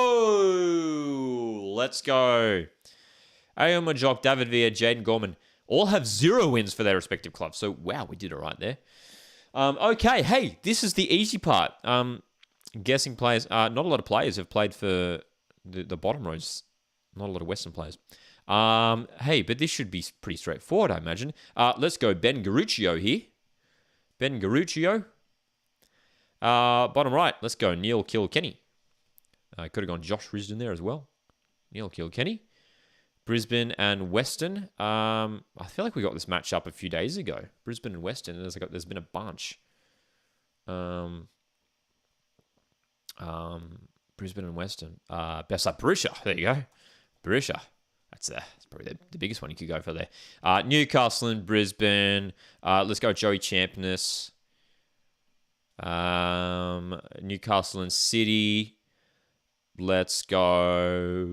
Ayon Majok, David Villa, Jaden Gorman all have 0 wins for their respective clubs. So, wow, we did it right there. Okay, hey, this is the easy part. Guessing players. Not a lot of players have played for the bottom rows. Not a lot of Western players. Hey, but this should be pretty straightforward, I imagine. Let's go Ben Garuccio here. Ben Garuccio. Bottom right, let's go Neil Kilkenny. Could have gone Josh Risdon there as well. Neil Kilkenny. Brisbane and Western. I feel like we got this match up a few days ago. Brisbane and Western. There's been a bunch. Brisbane and Western. Best up Barisha. There you go. Barisha. That's probably the biggest one you could go for there. Newcastle and Brisbane. Let's go Joey Champness. Newcastle and City. Let's go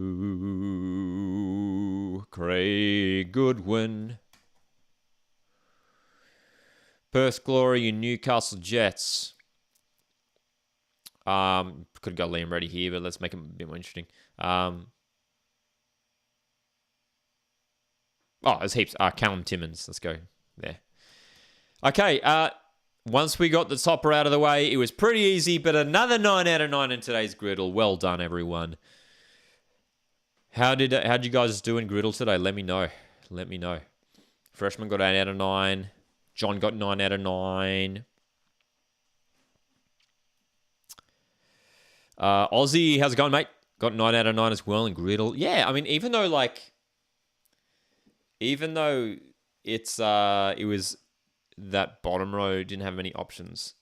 Craig Goodwin. Perth Glory and Newcastle Jets. Could go Liam Reddy here, but let's make it a bit more interesting. There's heaps. Callum Timmins. Let's go there. Okay, once we got the topper out of the way, it was pretty easy, but another 9 out of 9 in today's griddle. Well done, everyone. How'd you guys do in griddle today? Let me know. Freshman got 8 out of 9. John got 9 out of 9. Aussie, how's it going, mate? Got 9 out of 9 as well in griddle. Yeah, I mean, even though it's it was that bottom row didn't have many options.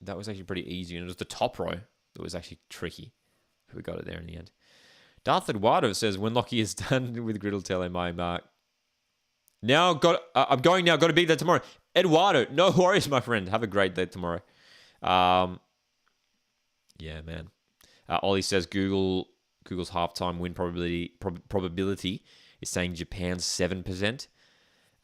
That was actually pretty easy. And it was the top row that was actually tricky. We got it there in the end. Darth Eduardo says, when Lockie is done with Griddle, tell him I'm I'm going now. Got to be there tomorrow. Eduardo, no worries, my friend. Have a great day tomorrow. Yeah, man. Ollie says Google's halftime win probability is saying Japan 7%,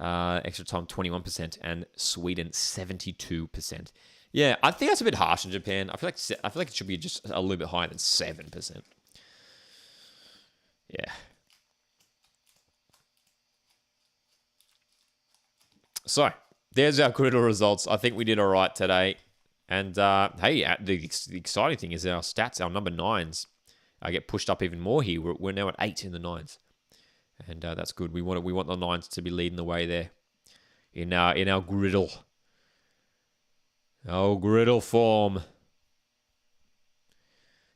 extra time 21%, and Sweden 72%. Yeah, I think that's a bit harsh in Japan. I feel like it should be just a little bit higher than 7%. Yeah. So, there's our Griddle results. I think we did all right today. And, hey, the exciting thing is our stats, our number 9s, get pushed up even more here. We're now at 8 in the 9s. And that's good. We want the 9s to be leading the way there in our Griddle. Oh, Griddle form.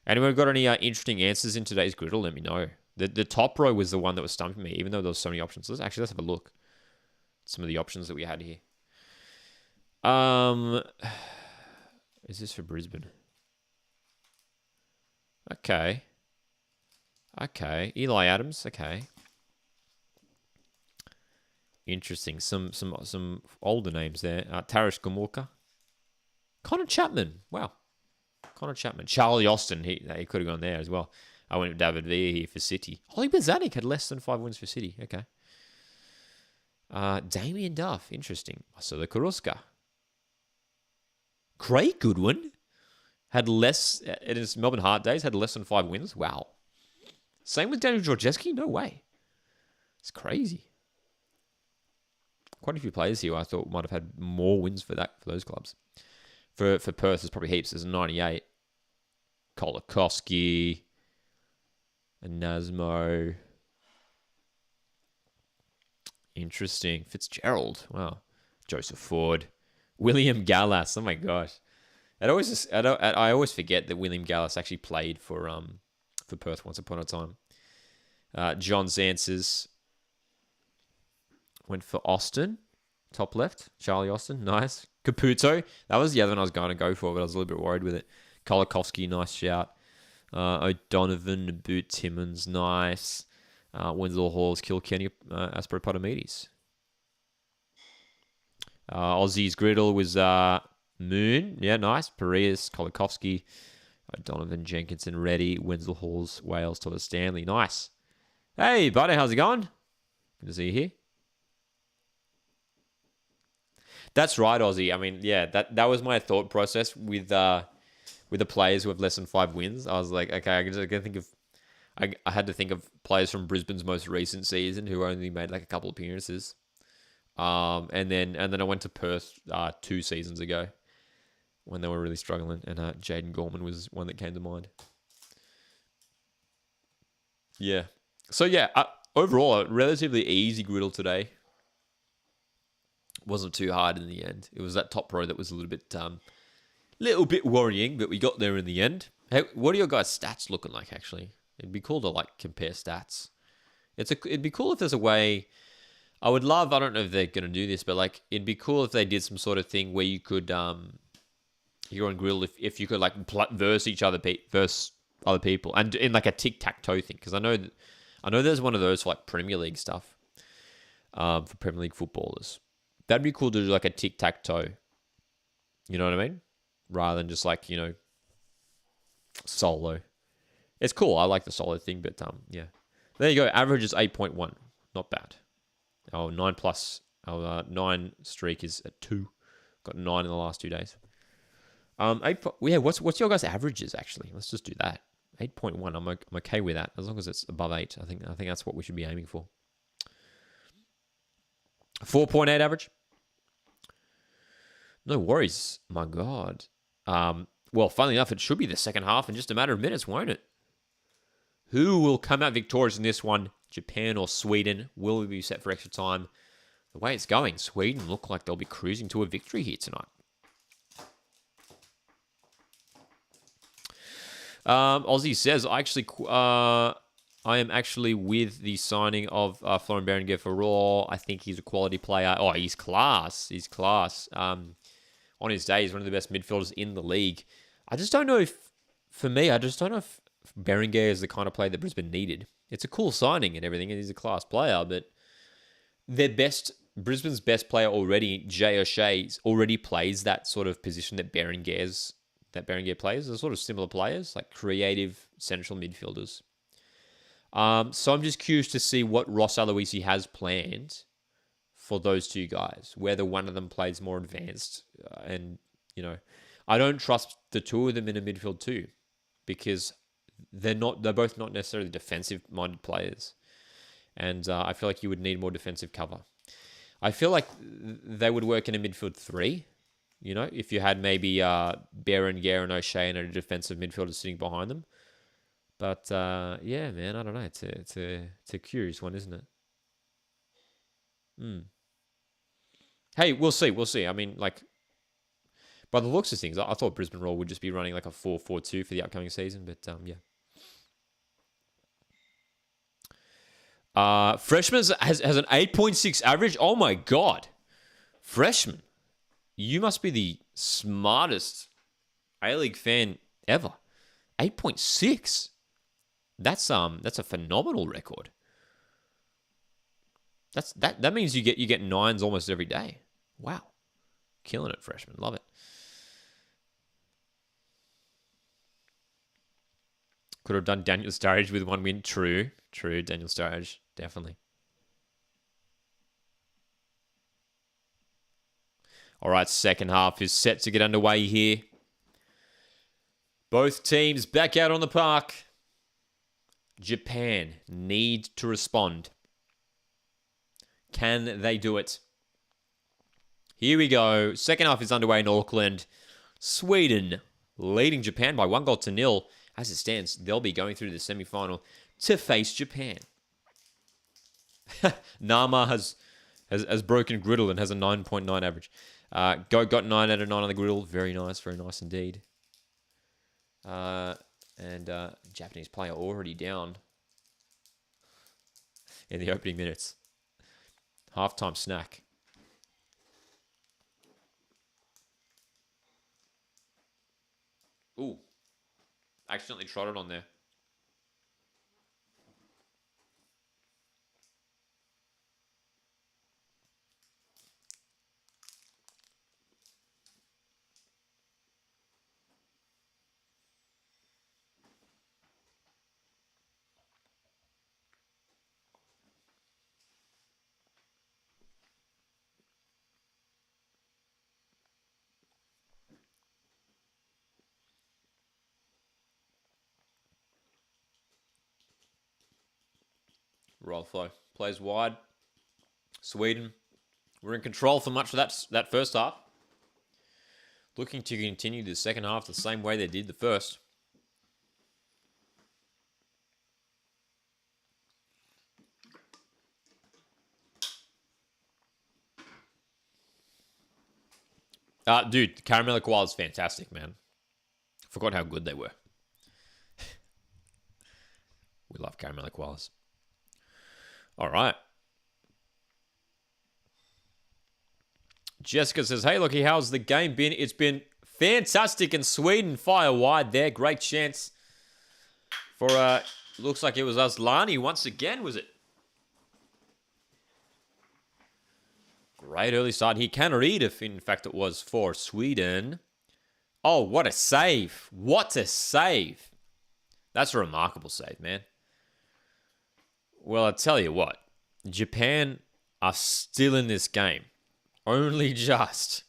Anyone got any interesting answers in today's Griddle? Let me know. The top row was the one that was stumping me, even though there was so many options. Let's have a look. Some of the options that we had here. Is this for Brisbane? Okay. Eli Adams. Okay. Interesting. Some older names there. Tarish Gomorka. Connor Chapman. Wow. Connor Chapman. Charlie Austin. He could have gone there as well. I went with David Villa here for City. Holly Bazanik had less than 5 wins for City. Okay. Damien Duff. Interesting. So the Kuruska. Craig Goodwin had less, in his Melbourne Heart days, had less than 5 wins. Wow. Same with Daniel Georgieski? No way. It's crazy. Quite a few players here I thought might have had more wins for those clubs. For Perth, there's probably heaps. There's a 98. Kolakowski. A Nasmo. Interesting. Fitzgerald. Wow. Joseph Ford. William Gallas. Oh my gosh. I always forget that William Gallas actually played for Perth once upon a time. John Zances went for Austin. Top left. Charlie Austin. Nice. Caputo. That was the other one I was going to go for, but I was a little bit worried with it. Kolakowski. Nice shout. O'Donovan. Boot Timmons. Nice. Winslow Halls. Kilkenny. Aspropotomedes. Aussie's Griddle was Moon. Yeah, nice. Parias, Kolakowski, Donovan, Jenkinson, Reddy, Winslow Halls, Wales, Thomas Stanley. Nice. Hey, buddy, how's it going? Good to see you here. That's right, Aussie. I mean, yeah, that was my thought process with the players who have less than 5 wins. I was like, okay, I had to think of players from Brisbane's most recent season who only made like a couple appearances. And then I went to Perth 2 seasons ago when they were really struggling, and Jaden Gorman was one that came to mind. Yeah. So yeah, overall, a relatively easy Griddle today. Wasn't too hard in the end. It was that top row that was a little bit worrying, but we got there in the end. Hey, what are your guys' stats looking like? Actually, it'd be cool to like compare stats. It'd be cool if there's a way. I would love, I don't know if they're going to do this, but like it'd be cool if they did some sort of thing where you could, you're on Griddle, if you could like verse other people, and in like a tic-tac-toe thing, because I know there's one of those for like Premier League stuff, for Premier League footballers. That'd be cool to do like a tic-tac-toe. You know what I mean? Rather than just like, solo. It's cool. I like the solo thing, but yeah. There you go. Average is 8.1. Not bad. Our 9 streak is at 2. Got 9 in the last 2 days. What's your guys' averages actually? Let's just do that. 8.1. I'm okay with that as long as it's above 8. I think that's what we should be aiming for. 4.8 average. No worries. My God. Well, funnily enough, it should be the second half in just a matter of minutes, won't it? Who will come out victorious in this one? Japan or Sweden? Will we be set for extra time? The way it's going, Sweden look like they'll be cruising to a victory here tonight. Aussie says, I I am actually with the signing of Florian Berenguer for Raw. I think he's a quality player. Oh, he's class. He's class. On his day, he's one of the best midfielders in the league. I just don't know if, for me, I just don't know if Berenguer is the kind of player that Brisbane needed. It's a cool signing and everything, and he's a class player, but Brisbane's best player already, Jay O'Shea, already plays that sort of position that Berenguer plays. They're sort of similar players, like creative central midfielders. So I'm just curious to see what Ross Aloisi has planned for those two guys, whether one of them plays more advanced. And, I don't trust the two of them in a midfield too, because they're both not necessarily defensive-minded players. And I feel like you would need more defensive cover. I feel like they would work in a midfield 3, if you had maybe Berenguer and O'Shea and a defensive midfielder sitting behind them. But, yeah, man, I don't know. It's a curious one, isn't it? Hey, we'll see. I mean, by the looks of things, I thought Brisbane Roar would just be running like a 4-4-2 for the upcoming season. But, yeah. Freshman has an 8.6 average. Oh, my God. Freshman, you must be the smartest A-League fan ever. 8.6. That's a phenomenal record. That means you get 9s almost every day. Wow. Killing it, freshman. Love it. Could have done Daniel Sturridge with 1 win. True. Daniel Sturridge. Definitely. All right, second half is set to get underway here. Both teams back out on the park. Japan need to respond. Can they do it? Here we go. Second half is underway in Auckland. Sweden leading Japan by 1-0. As it stands, they'll be going through the semi-final to face Japan. Nama has broken griddle and has a 9.9 average. Got 9 out of 9 on the griddle. Very nice indeed. And Japanese player already down in the opening minutes. Halftime snack. Ooh. Accidentally trotted on there. Roll flow. Plays wide. Sweden. We're in control for much of that first half. Looking to continue the second half the same way they did the first. Dude, the caramel koala is fantastic, man. Forgot how good they were. We love caramel koalas. All right. Jessica says, hey, Lockie, how's the game been? It's been fantastic in Sweden. Fire wide there. Great chance for, looks like it was Aslani once again, was it? Great early start. He can read if, in fact, it was for Sweden. Oh, what a save. What a save. That's a remarkable save, man. Well, I tell you what. Japan are still in this game. Only just.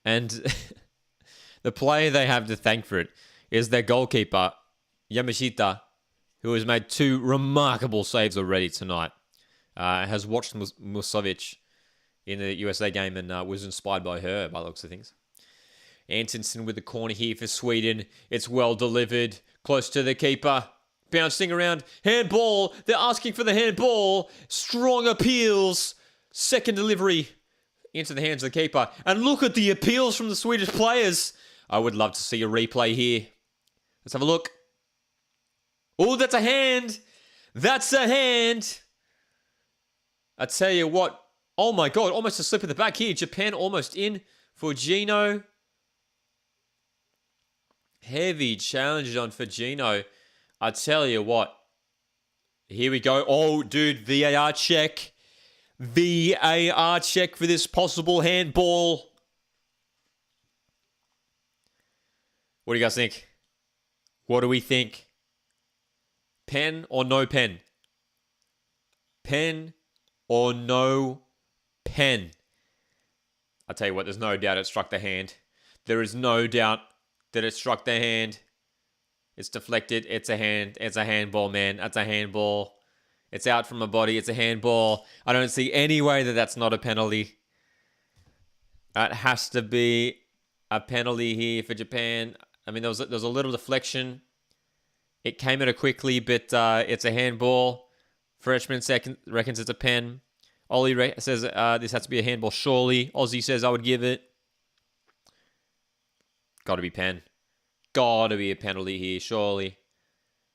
And the player they have to thank for it is their goalkeeper, Yamashita, who has made 2 remarkable saves already tonight. Has watched Musovic in the USA game and was inspired by her, by the looks of things. Antonsen with the corner here for Sweden. It's well delivered. Close to the keeper. Bouncing around. Handball. They're asking for the handball. Strong appeals. Second delivery into the hands of the keeper. And look at the appeals from the Swedish players. I would love to see a replay here. Let's have a look. Oh, that's a hand. That's a hand. I tell you what. Oh my God, almost a slip in the back here. Japan almost in for Gino. Heavy challenges on for Gino. I tell you what. Here we go. Oh, dude, VAR check. VAR check for this possible handball. What do you guys think? What do we think? Pen or no pen? Pen or no pen? I tell you what, there's no doubt it struck the hand. There is no doubt that it struck the hand. It's deflected. It's a hand. It's a handball, man. That's a handball. It's out from a body. It's a handball. I don't see any way that that's not a penalty. That has to be a penalty here for Japan. I mean, there was a little deflection. It came at it quickly, but it's a handball. Freshman reckons it's a pen. Ollie says this has to be a handball, surely. Aussie says I would give it. Got to be pen. Got to be a penalty here, surely.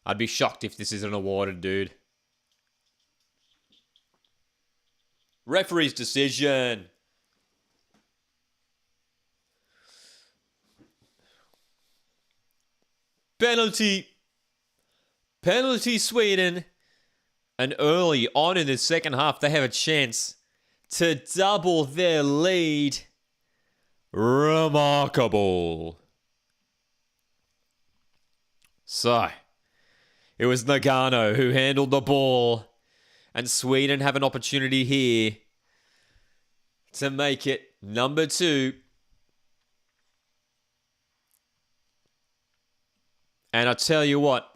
I'd be shocked if this isn't awarded, dude. Referee's decision. Penalty. Penalty Sweden. And early on in the second half, they have a chance to double their lead. Remarkable. So, it was Nagano who handled the ball. And Sweden have an opportunity here to make it number 2. And I tell you what,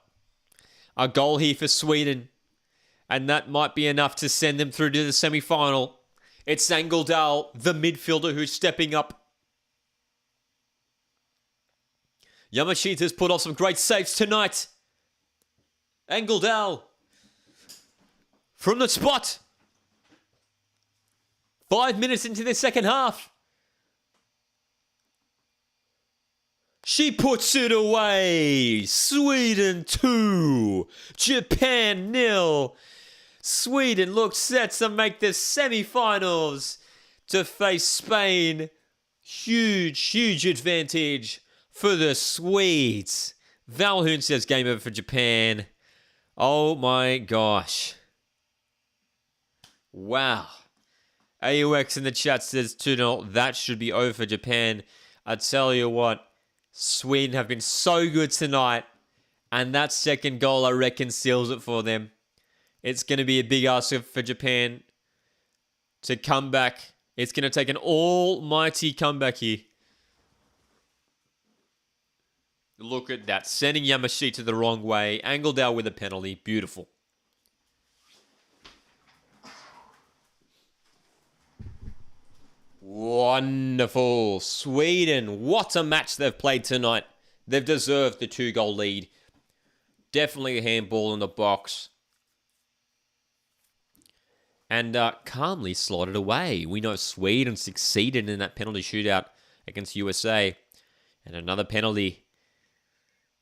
a goal here for Sweden. And that might be enough to send them through to the semi-final. It's Angeldal, the midfielder, who's stepping up. Yamashita's put off some great saves tonight. Angeldal from the spot. 5 minutes into the second half. She puts it away. Sweden 2. Japan 0. Sweden looks set to make the semi-finals to face Spain. Huge advantage for the Swedes. Valhoon says game over for Japan. Oh my gosh. Wow. AUX in the chat says 2-0. That should be over for Japan. I tell you what, Sweden have been so good tonight. And that second goal, I reckon, seals it for them. It's going to be a big ask for Japan to come back. It's going to take an almighty comeback here. Look at that. Sending Yamashita the wrong way. Angeldal with a penalty. Beautiful. Wonderful. Sweden. What a match they've played tonight. They've deserved the 2-goal lead. Definitely a handball in the box. And calmly slotted away. We know Sweden succeeded in that penalty shootout against USA. And another penalty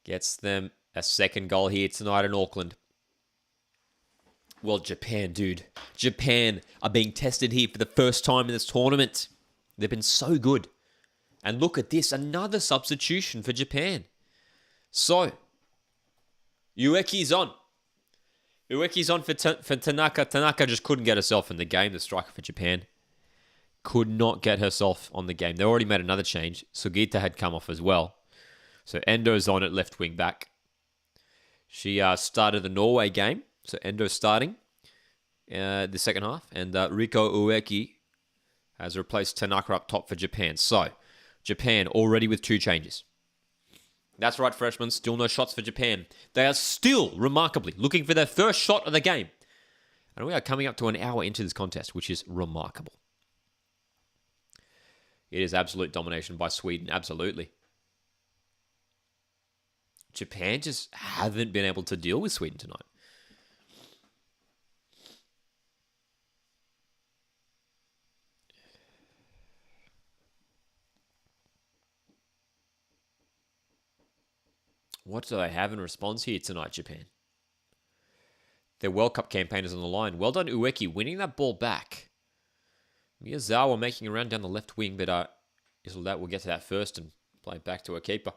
gets them a second goal here tonight in Auckland. Well, Japan, dude. Japan are being tested here for the first time in this tournament. They've been so good. And look at this. Another substitution for Japan. So, Ueki's on. Ueki's on for Tanaka. Tanaka just couldn't get herself in the game, the striker for Japan. Could not get herself on the game. They already made another change. Sugita had come off as well. So Endo's on at left wing back. She started the Norway game. So Endo's starting the second half. And Riko Ueki has replaced Tanaka up top for Japan. So Japan already with 2 changes. That's right, freshmen. Still no shots for Japan. They are still, remarkably, looking for their first shot of the game. And we are coming up to an hour into this contest, which is remarkable. It is absolute domination by Sweden, absolutely. Japan just haven't been able to deal with Sweden tonight. What do they have in response here tonight, Japan? their World Cup campaign is on the line. Well done, Ueki, winning that ball back. Miyazawa making a run down the left wing, but we'll get to that first and play it back to a keeper.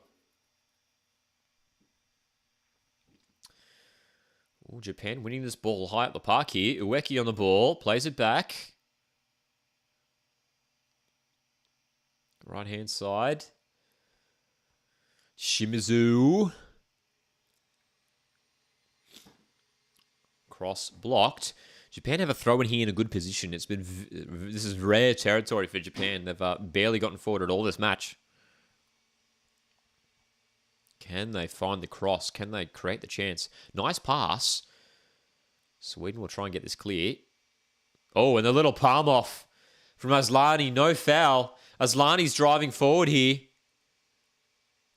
Ooh, Japan winning this ball high up the park here. Ueki on the ball, plays it back. Right-hand side. Shimizu. Cross blocked. Japan have a throw in here in a good position. This is rare territory for Japan. They've barely gotten forward at all this match. Can they find the cross? Can they create the chance? Nice pass. Sweden will try and get this clear. Oh, and the little palm off from Aslani. No foul. Aslani's driving forward here.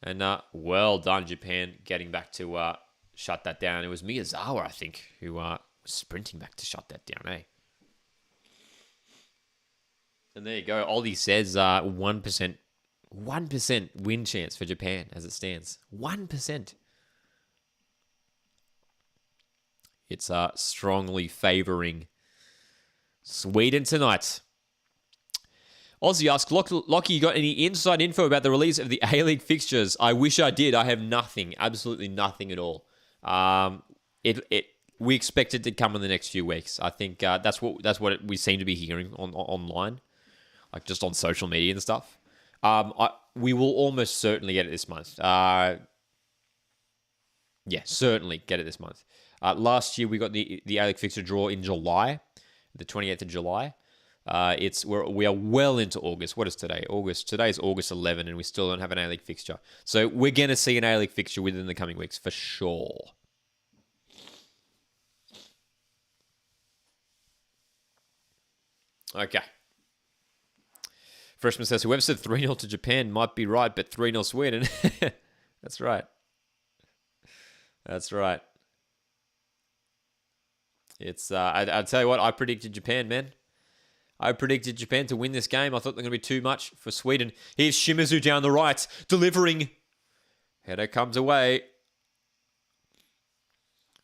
And well done, Japan, getting back to shut that down. It was Miyazawa, I think, who was sprinting back to shut that down, eh? And there you go. Ollie says 1% win chance for Japan as it stands. 1%. It's strongly favouring Sweden tonight. Aussie asks, Lockie, you got any inside info about the release of the A-League fixtures? I wish I did. I have nothing. Absolutely nothing at all. We expect it to come in the next few weeks. I think that's what we seem to be hearing online, like just on social media and stuff. We will almost certainly get it this month. Certainly get it this month. Last year we got the A-League fixture draw in July, the 28th of July. We are well into August. What is today? August. Today is August 11, and we still don't have an A-League fixture. So we're going to see an A-League fixture within the coming weeks for sure. Okay. Freshman says, whoever said 3-0 to Japan might be right, but 3-0 Sweden. That's right. That's right. It's I'll tell you what, I predicted Japan, man. I predicted Japan to win this game. I thought they're going to be too much for Sweden. Here's Shimizu down the right, delivering. Header comes away.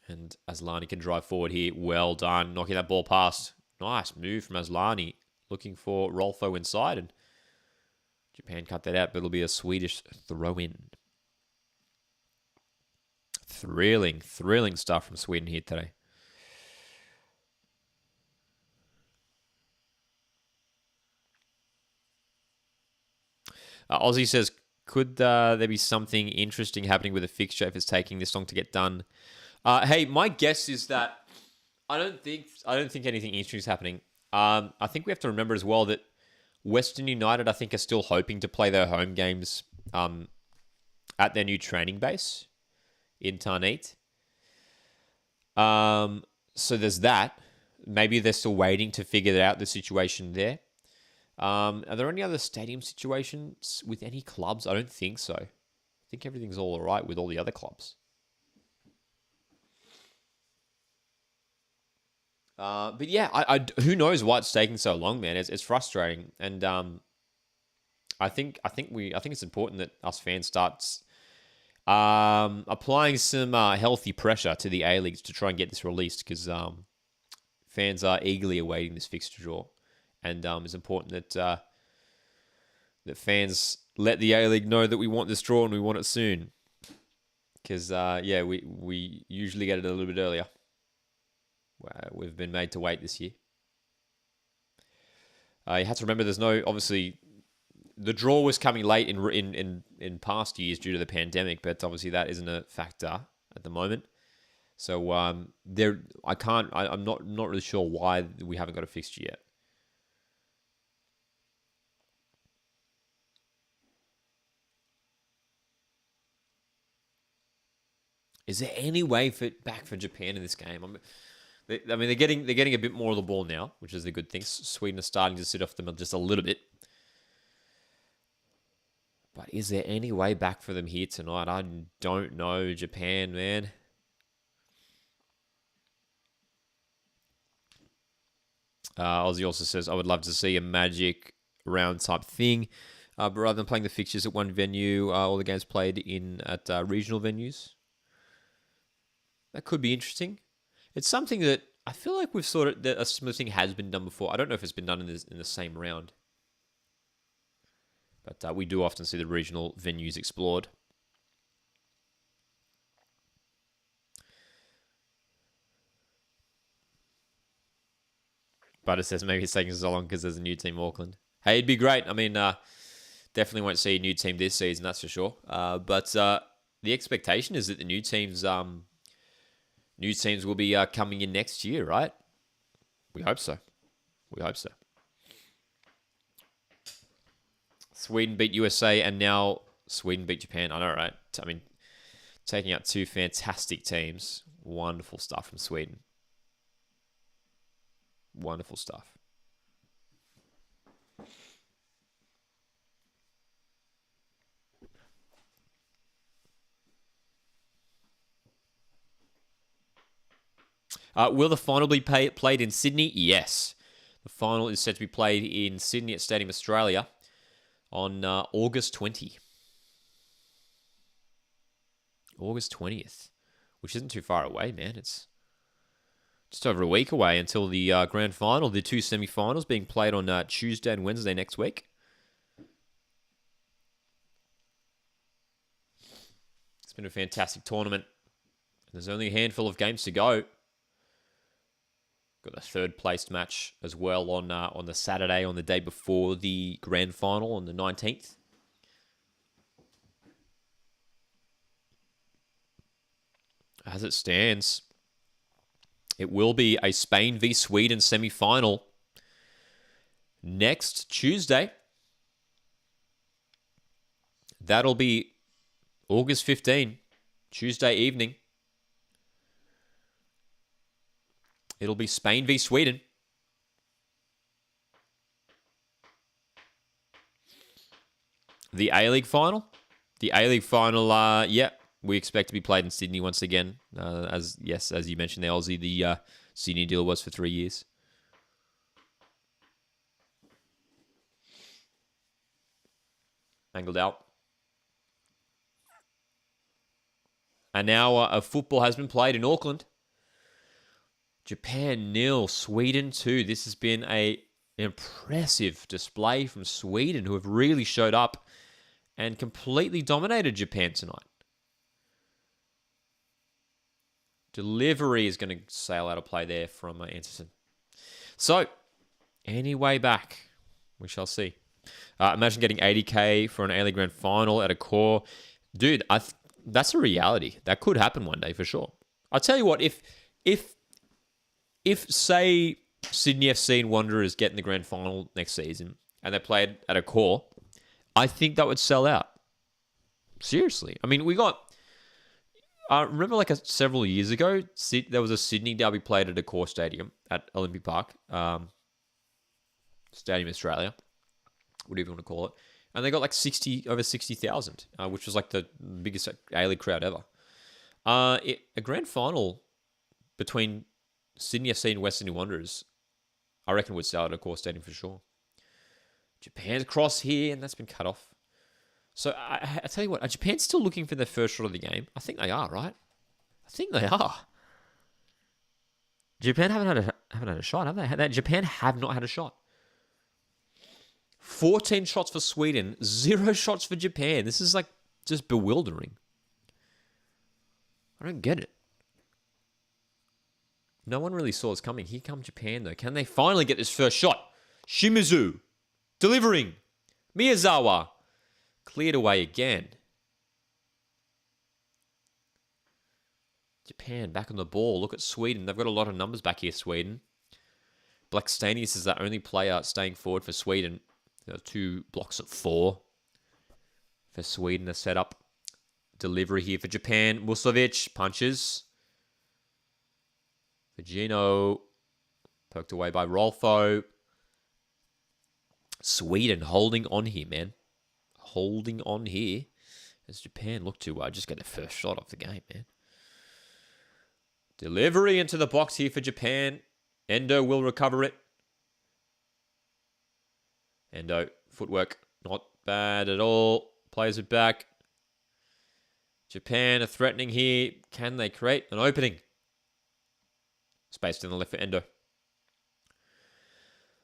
And Aslani can drive forward here. Well done, knocking that ball past. Nice move from Aslani. Looking for Rolfo inside, and Japan cut that out, but it'll be a Swedish throw-in. Thrilling stuff from Sweden here today. Aussie says, could there be something interesting happening with a fixture if it's taking this long to get done? Hey, my guess is that I don't think anything interesting is happening. I think we have to remember as well that Western United, I think, are still hoping to play their home games at their new training base in Tarneet. So there's that. Maybe they're still waiting to figure out the situation there. Are there any other stadium situations with any clubs? I don't think so. I think everything's all right with all the other clubs. But yeah, who knows why it's taking so long, man? It's frustrating, and I think it's important that us fans start applying some healthy pressure to the A-Leagues to try and get this released, because fans are eagerly awaiting this fixture draw. And it's important that fans let the A-League know that we want this draw and we want it soon. Because, we usually get it a little bit earlier. We've been made to wait this year. You have to remember obviously, the draw was coming late in past years due to the pandemic, but obviously that isn't a factor at the moment. So I'm not really sure why we haven't got a fixture yet. Is there any way back for Japan in this game? They're getting a bit more of the ball now, which is a good thing. Sweden are starting to sit off them just a little bit. But is there any way back for them here tonight? I don't know, Japan, man. Aussie also says, I would love to see a magic round type thing. But rather than playing the fixtures at one venue, all the games played at regional venues. That could be interesting. It's something that I feel like we've sort of, that a similar thing has been done before. I don't know if it's been done in the same round. But we do often see the regional venues explored. But it says maybe it's taking so long because there's a new team, Auckland. Hey, it'd be great. I mean, definitely won't see a new team this season, that's for sure. But the expectation is that the new teams will be coming in next year, right? We hope so. We hope so. Sweden beat USA, and now Sweden beat Japan. I know, right? I mean, taking out two fantastic teams. Wonderful stuff from Sweden. Wonderful stuff. Will the final be played in Sydney? Yes. The final is set to be played in Sydney at Stadium Australia on August 20. August 20th, which isn't too far away, man. It's just over a week away until the grand final, the two semi-finals being played on Tuesday and Wednesday next week. It's been a fantastic tournament. There's only a handful of games to go. Got a third-placed match as well on the Saturday, on the day before the grand final on the 19th. As it stands, it will be a Spain v Sweden semi-final next Tuesday. That'll be August 15, Tuesday evening. It'll be Spain v Sweden. The A-League final? The A-League final, we expect to be played in Sydney once again. As you mentioned, the Aussie, the Sydney deal was for 3 years. Angled out. And now a football has been played in Auckland. Japan 0, Sweden 2. This has been an impressive display from Sweden, who have really showed up and completely dominated Japan tonight. Delivery is going to sail out of play there from Anderson. So, anyway back, we shall see. Imagine getting 80K for an A-League Grand Final at a core. Dude, that's a reality. That could happen one day for sure. I'll tell you what, if say Sydney FC and Wanderers get in the grand final next season and they played at a core, I think that would sell out. Seriously. I mean, we got... remember like several years ago, there was a Sydney derby played at a core stadium at Olympic Park, Stadium Australia, whatever you want to call it. And they got like over 60,000, which was like the biggest A-League crowd ever. A grand final between Sydney FC and West Sydney Wanderers, I reckon would sell at a core stadium for sure. Japan's cross here, and that's been cut off. So I tell you what, are Japan still looking for their first shot of the game? I think they are, right? I think they are. Japan haven't had a shot, have they? Japan have not had a shot. 14 shots for Sweden, 0 shots for Japan. This is like just bewildering. I don't get it. No one really saw this coming. Here comes Japan, though. Can they finally get this first shot? Shimizu delivering. Miyazawa cleared away again. Japan back on the ball. Look at Sweden. They've got a lot of numbers back here, Sweden. Blackstenius is the only player staying forward for Sweden. There are 2 blocks of 4 for Sweden. A setup delivery here for Japan. Musovic punches. Gino poked away by Rolfo. Sweden holding on here, man. Holding on here as Japan look to just get the first shot off the game, man. Delivery into the box here for Japan. Endo will recover it. Endo, footwork, not bad at all. Plays it back. Japan are threatening here. Can they create an opening? Spaced in the left for Endo.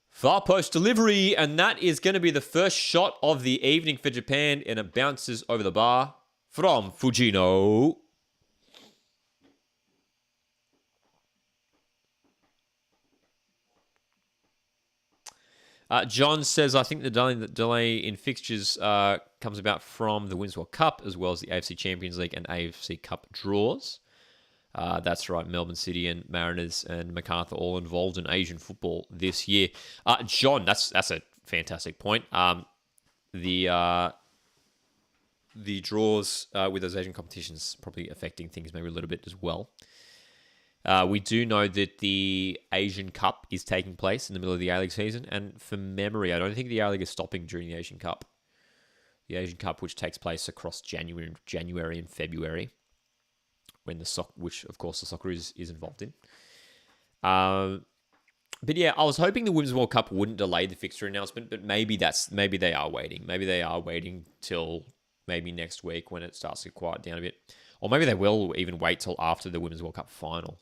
Far post delivery, and that is going to be the first shot of the evening for Japan, and it bounces over the bar from Fujino. John says, I think the delay in fixtures comes about from the Women's World Cup, as well as the AFC Champions League and AFC Cup draws. That's right, Melbourne City and Mariners and Macarthur all involved in Asian football this year. John, that's a fantastic point. The draws with those Asian competitions probably affecting things maybe a little bit as well. We do know that the Asian Cup is taking place in the middle of the A-League season, and from memory, I don't think the A-League is stopping during the Asian Cup. The Asian Cup, which takes place across January and February, when which of course the soccer is involved in. But yeah, I was hoping the Women's World Cup wouldn't delay the fixture announcement, but maybe they are waiting. Maybe they are waiting till maybe next week when it starts to quiet down a bit, or maybe they will even wait till after the Women's World Cup final,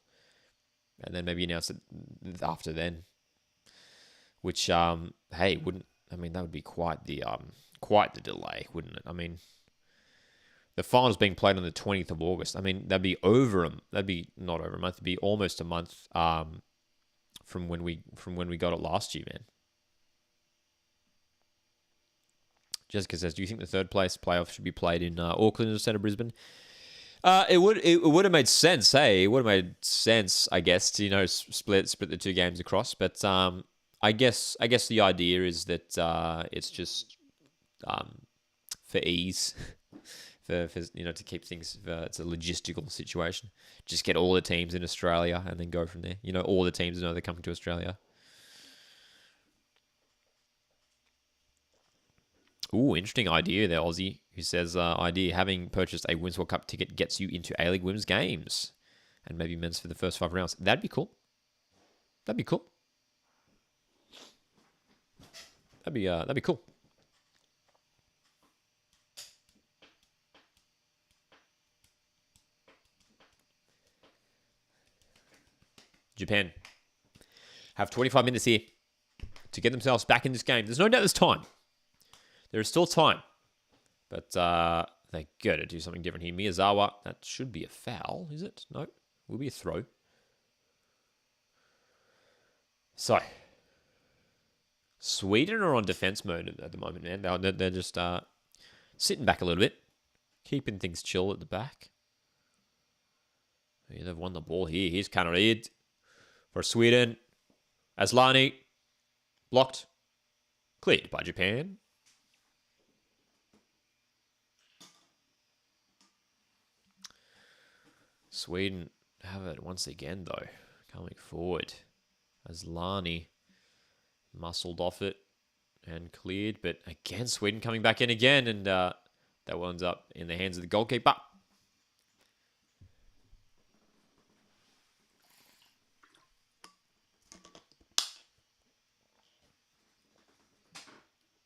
and then maybe announce it after then. Which, hey, that would be quite the delay, wouldn't it? I mean, the final's being played on the 20th of August. I mean, that'd be not over a month. It'd be almost a month from when we got it last year, man. Jessica says, do you think the third place playoff should be played in Auckland instead of Brisbane? It would have made sense, hey? It would have made sense, I guess, to split the two games across. But I guess the idea is that it's just for ease, for to keep things. It's a logistical situation. Just get all the teams in Australia and then go from there. All the teams know they're coming to Australia. Ooh, interesting idea there, Aussie, who says, idea, having purchased a Women's World Cup ticket gets you into A-League women's games. And maybe men's for the first 5 rounds. That'd be cool. That'd be cool. That'd be cool. Japan have 25 minutes here to get themselves back in this game. There's no doubt there's time. There is still time. But they got to do something different here. Miyazawa, that should be a foul, is it? No, will be a throw. So, Sweden are on defense mode at the moment, man. They're just sitting back a little bit, keeping things chill at the back. Yeah, they've won the ball here. Here's Kanarid for Sweden. Aslani, blocked. Cleared by Japan. Sweden have it once again, though. Coming forward. Aslani muscled off it and cleared. But again, Sweden coming back in again. And that one's up in the hands of the goalkeeper.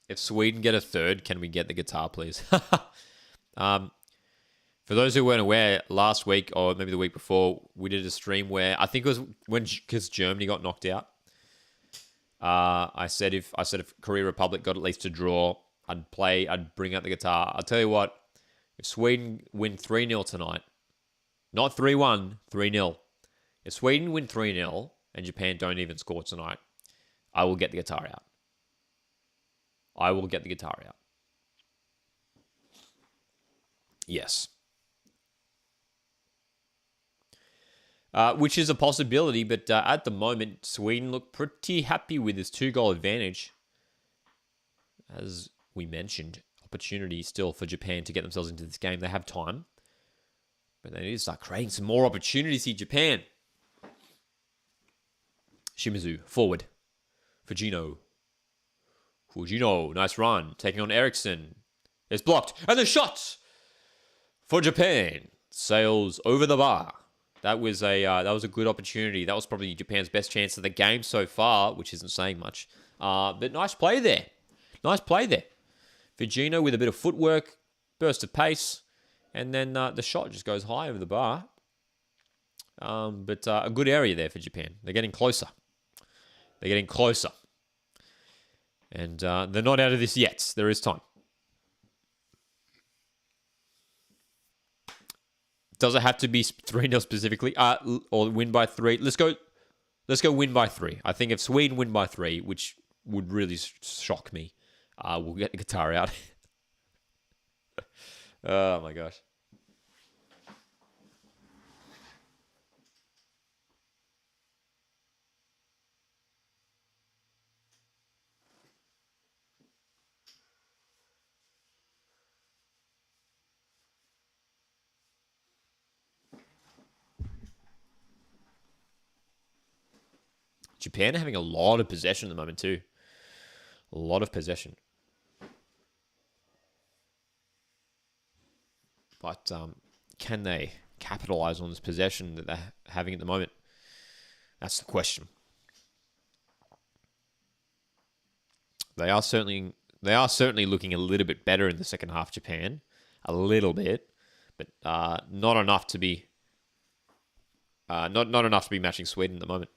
If Sweden get a third, can we get the guitar, please? For those who weren't aware, last week or maybe the week before, we did a stream where I think it was because Germany got knocked out. I said if Korea Republic got at least a draw, I'd bring out the guitar. I'll tell you what, if Sweden win 3-0 tonight, not 3-1, 3-0. If Sweden win 3-0 and Japan don't even score tonight, I will get the guitar out. I will get the guitar out. Yes. Which is a possibility, but at the moment, Sweden look pretty happy with this 2-goal advantage. As we mentioned, opportunity still for Japan to get themselves into this game. They have time, but they need to start creating some more opportunities here, Japan. Shimizu, forward. Fujino, nice run. Taking on Eriksson. It's blocked. And the shot for Japan sails over the bar. That was a good opportunity. That was probably Japan's best chance of the game so far, which isn't saying much. But nice play there. Fujino with a bit of footwork, burst of pace, and then the shot just goes high over the bar. But a good area there for Japan. They're getting closer. They're getting closer. And they're not out of this yet. There is time. Does it have to be 3-0 specifically? Or win by 3? Let's go win by 3. I think if Sweden win by 3, which would really shock me, we'll get the guitar out. Oh my gosh. Japan are having a lot of possession at the moment too. A lot of possession. But can they capitalize on this possession that they're having at the moment? That's the question. They are certainly looking a little bit better in the second half, Japan. A little bit, but not enough to be not enough to be matching Sweden at the moment.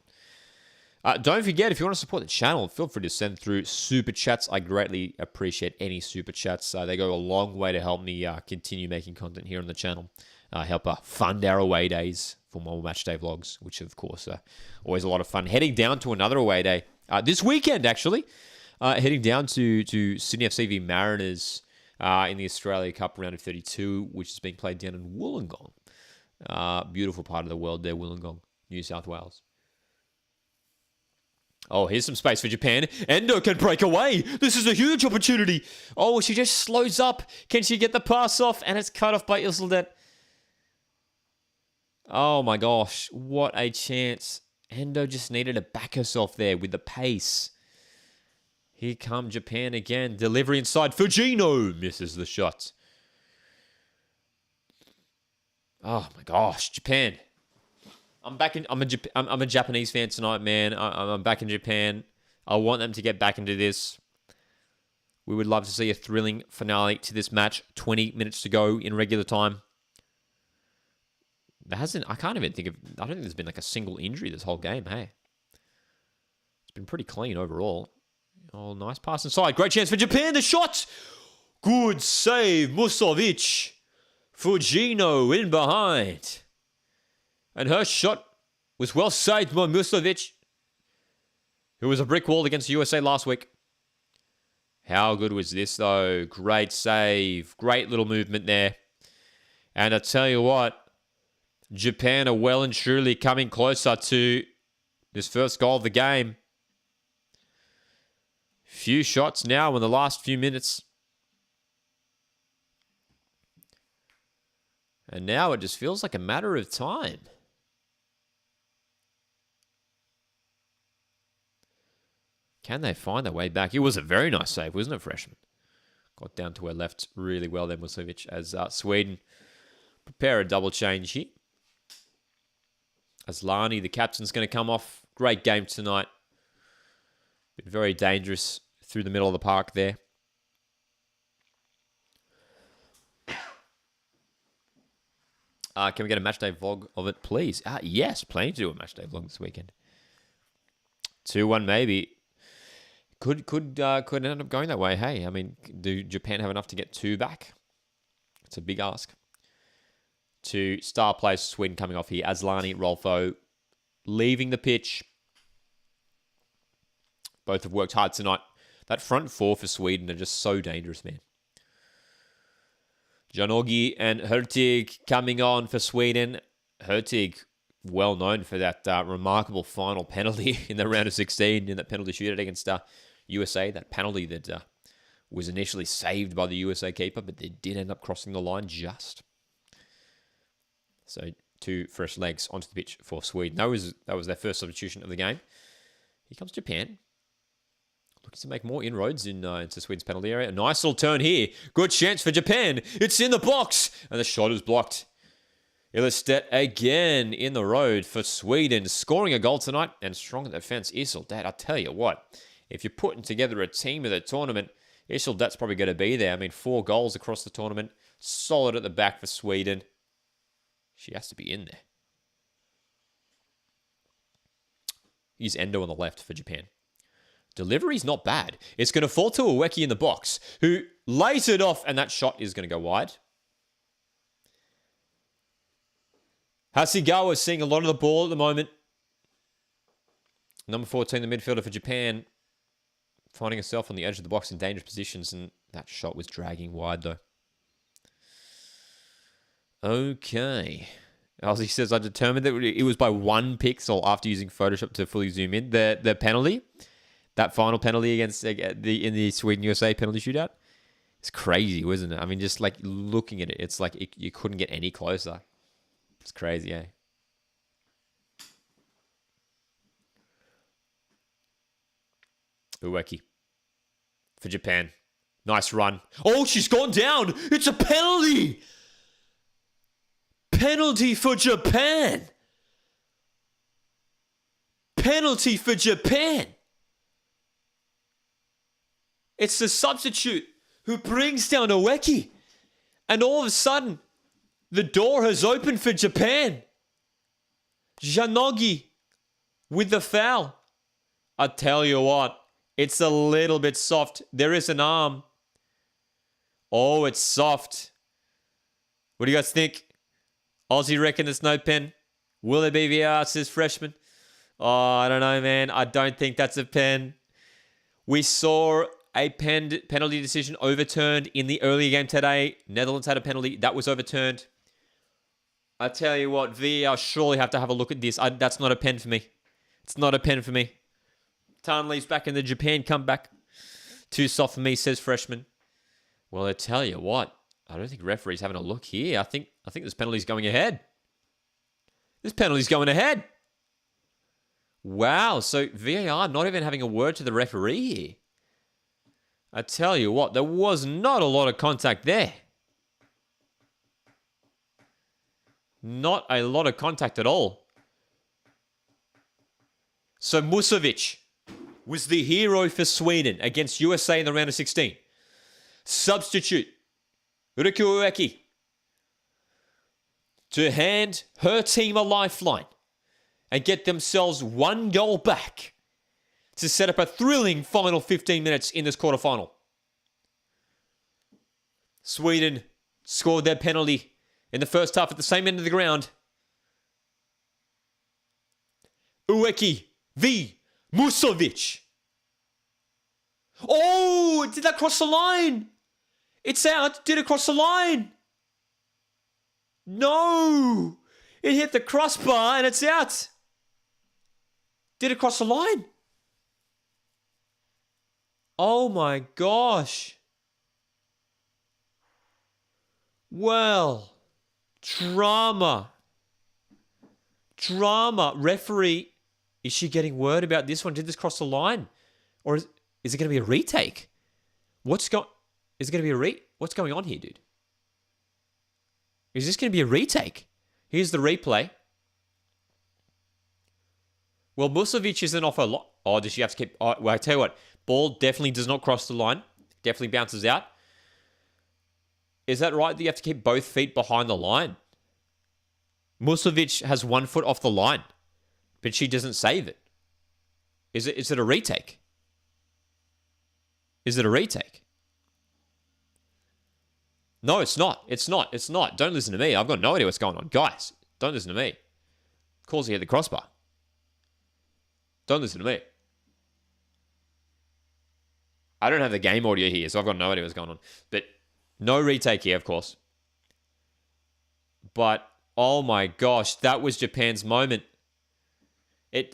Don't forget, if you want to support the channel, feel free to send through super chats. I greatly appreciate any super chats. They go a long way to help me continue making content here on the channel. Help fund our away days for more match day vlogs, which of course are always a lot of fun. Heading down to another away day this weekend, actually. Heading down to Sydney FC v Mariners in the Australia Cup round of 32, which is being played down in Wollongong. Beautiful part of the world there, Wollongong, New South Wales. Oh, here's some space for Japan. Endo can break away. This is a huge opportunity. Oh, she just slows up. Can she get the pass off? And it's cut off by Iseldet. Oh my gosh, what a chance. Endo just needed to back herself there with the pace. Here come Japan again. Delivery inside. Fujino misses the shot. Oh my gosh, Japan. I'm a Japanese fan tonight, man. I'm back in Japan. I want them to get back into this. We would love to see a thrilling finale to this match. 20 minutes to go in regular time. I don't think there's been like a single injury this whole game, hey. It's been pretty clean overall. Oh, nice pass inside. Great chance for Japan. The shot. Good save, Musovic. Fujino in behind. And her shot was well saved by Musovic, who was a brick wall against the USA last week. How good was this, though? Great save. Great little movement there. And I tell you what, Japan are well and truly coming closer to this first goal of the game. Few shots now in the last few minutes. And now it just feels like a matter of time. Can they find their way back? It was a very nice save, wasn't it, freshman? Got down to her left really well there, Musovic, as Sweden prepare a double change here. As Lani, the captain's going to come off. Great game tonight. Been very dangerous through the middle of the park there. Can we get a matchday vlog of it, please? Yes, planning to do a matchday vlog this weekend. 2-1 maybe. Could end up going that way. Hey, I mean, do Japan have enough to get 2 back? It's a big ask. 2 star players, Sweden coming off here. Aslani, Rolfo, leaving the pitch. Both have worked hard tonight. That front 4 for Sweden are just so dangerous, man. Janogy and Hurtig coming on for Sweden. Hurtig, well known for that remarkable final penalty in the round of 16 in that penalty shootout against USA. That penalty that was initially saved by the USA keeper, but they did end up crossing the line just. So 2 fresh legs onto the pitch for Sweden. That was their first substitution of the game. Here comes Japan. Looking to make more inroads into Sweden's penalty area. A nice little turn here. Good chance for Japan. It's in the box. And the shot is blocked. Ilestedt again in the road for Sweden. Scoring a goal tonight. And strong in defense. Iseldet, I tell you what. If you're putting together a team of the tournament, Iseldet's probably going to be there. I mean, 4 goals across the tournament. Solid at the back for Sweden. She has to be in there. use Endo on the left for Japan. Delivery's not bad. It's going to fall to Ueki in the box, who lays it off, and that shot is going to go wide. Hasegawa is seeing a lot of the ball at the moment. Number 14, the midfielder for Japan, finding herself on the edge of the box in dangerous positions, and that shot was dragging wide, though. Okay. Ozzy says, I determined that it was by 1 pixel after using Photoshop to fully zoom in. The penalty, that final penalty against in the Sweden-USA penalty shootout, it's crazy, wasn't it? I mean, just like looking at it, it's like you couldn't get any closer. It's crazy, eh? Ueki for Japan. Nice run. Oh, she's gone down. It's a penalty. Penalty for Japan. Penalty for Japan. It's the substitute who brings down Ueki. And all of a sudden, the door has opened for Japan. Janogi with the foul. I tell you what, it's a little bit soft. There is an arm. Oh, it's soft. What do you guys think? Aussie reckon it's no pen. Will it be VR, says Freshman? Oh, I don't know, man. I don't think that's a pen. We saw a penalty decision overturned in the earlier game today. Netherlands had a penalty. That was overturned. I tell you what, VAR surely have to have a look at this. That's not a pen for me. It's not a pen for me. Tanley's back in the Japan comeback. Too soft for me, says Freshman. Well, I tell you what, I don't think referee's having a look here. I think this penalty's going ahead. This penalty's going ahead. Wow, so VAR not even having a word to the referee here. I tell you what, there was not a lot of contact there. Not a lot of contact at all. So Musovic was the hero for Sweden against USA in the round of 16. Substitute Riku Ueki to hand her team a lifeline and get themselves 1 goal back to set up a thrilling final 15 minutes in this quarterfinal. Sweden scored their penalty in the first half at the same end of the ground. Ueki v. Musovic. Oh, did that cross the line? It's out. Did it cross the line? No. It hit the crossbar and it's out. Did it cross the line? Oh my gosh. Well, drama. Referee, is she getting word about this one? Did this cross the line? Or is it going to be a retake? What's going on here, dude? Is this going to be a retake? Here's the replay. Well, Musovic isn't off a lot. Oh, does she have to keep... Oh, well, I tell you what. Ball definitely does not cross the line. Definitely bounces out. Is that right that you have to keep both feet behind the line? Musovic has 1 foot off the line, but she doesn't save it. Is it a retake? Is it a retake? No, it's not. It's not. Don't listen to me. I've got no idea what's going on. Guys, don't listen to me. Calls he hit the crossbar. Don't listen to me. I don't have the game audio here, so I've got no idea what's going on. But no retake here, of course. But oh my gosh, that was Japan's moment.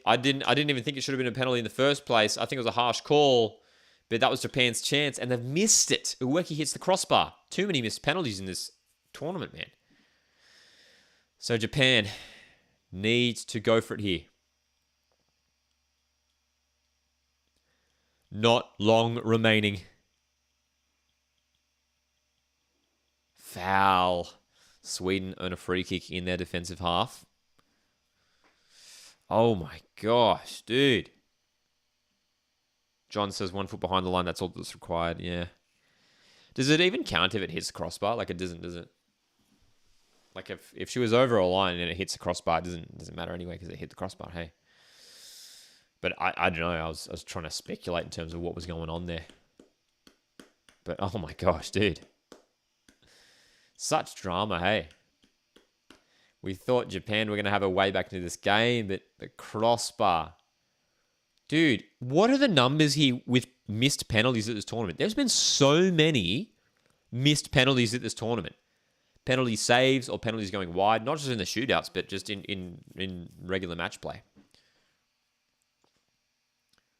I didn't even think it should have been a penalty in the first place. I think it was a harsh call, but that was Japan's chance, and they've missed it. Ueki hits the crossbar. Too many missed penalties in this tournament, man. So Japan needs to go for it here. Not long remaining. Foul. Sweden earn a free kick in their defensive half. Oh my gosh, dude. John says 1 foot behind the line. That's all that's required. Yeah. Does it even count if it hits the crossbar? Like it doesn't, does it? Like if she was over a line and it hits the crossbar, it doesn't matter anyway because it hit the crossbar. Hey. But I don't know. I was trying to speculate in terms of what was going on there. But oh my gosh, dude. Such drama, hey. We thought Japan were going to have a way back into this game, but the crossbar. Dude, what are the numbers here with missed penalties at this tournament? There's been so many missed penalties at this tournament. Penalty saves or penalties going wide, not just in the shootouts, but just in regular match play.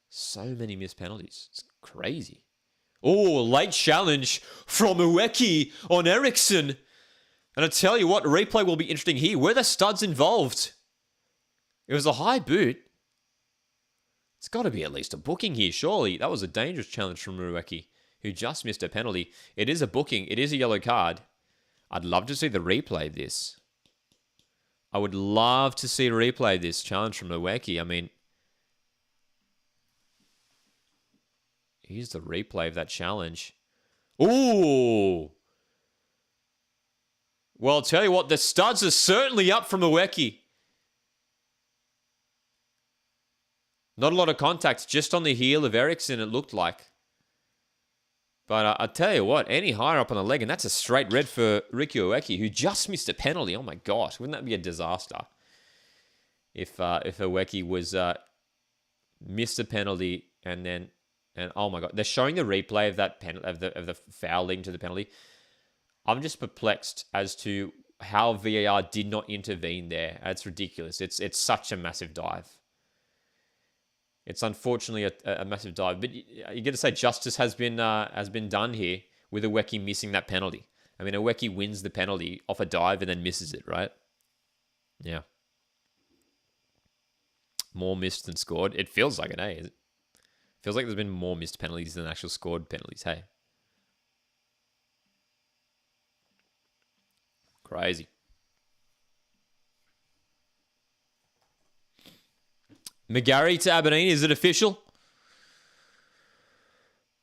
So many missed penalties. It's crazy. Oh, late challenge from Ueki on Eriksson. And I tell you what, the replay will be interesting here. Were the studs involved? It was a high boot. It's got to be at least a booking here, surely. That was a dangerous challenge from Ueki, who just missed a penalty. It is a booking. It is a yellow card. I'd love to see the replay of this. I would love to see a replay of this challenge from Ueki. I mean, here's the replay of that challenge. Ooh! Well, I'll tell you what, the studs are certainly up from Ueki. Not a lot of contact, just on the heel of Eriksson, it looked like. But I tell you what, any higher up on the leg, and that's a straight red for Ricky Ueki, who just missed a penalty. Oh my gosh, wouldn't that be a disaster? If Ueki was missed a penalty and oh my god, they're showing the replay of that of the foul leading to the penalty. I'm just perplexed as to how VAR did not intervene there. It's ridiculous. It's such a massive dive. It's unfortunately a massive dive, but you got to say justice has been done here with Ueki missing that penalty. I mean, Ueki wins the penalty off a dive and then misses it, right? Yeah. More missed than scored. It feels like it, eh? It feels like there's been more missed penalties than actual scored penalties, hey? Crazy. McGarry to Aberdeen. Is it official?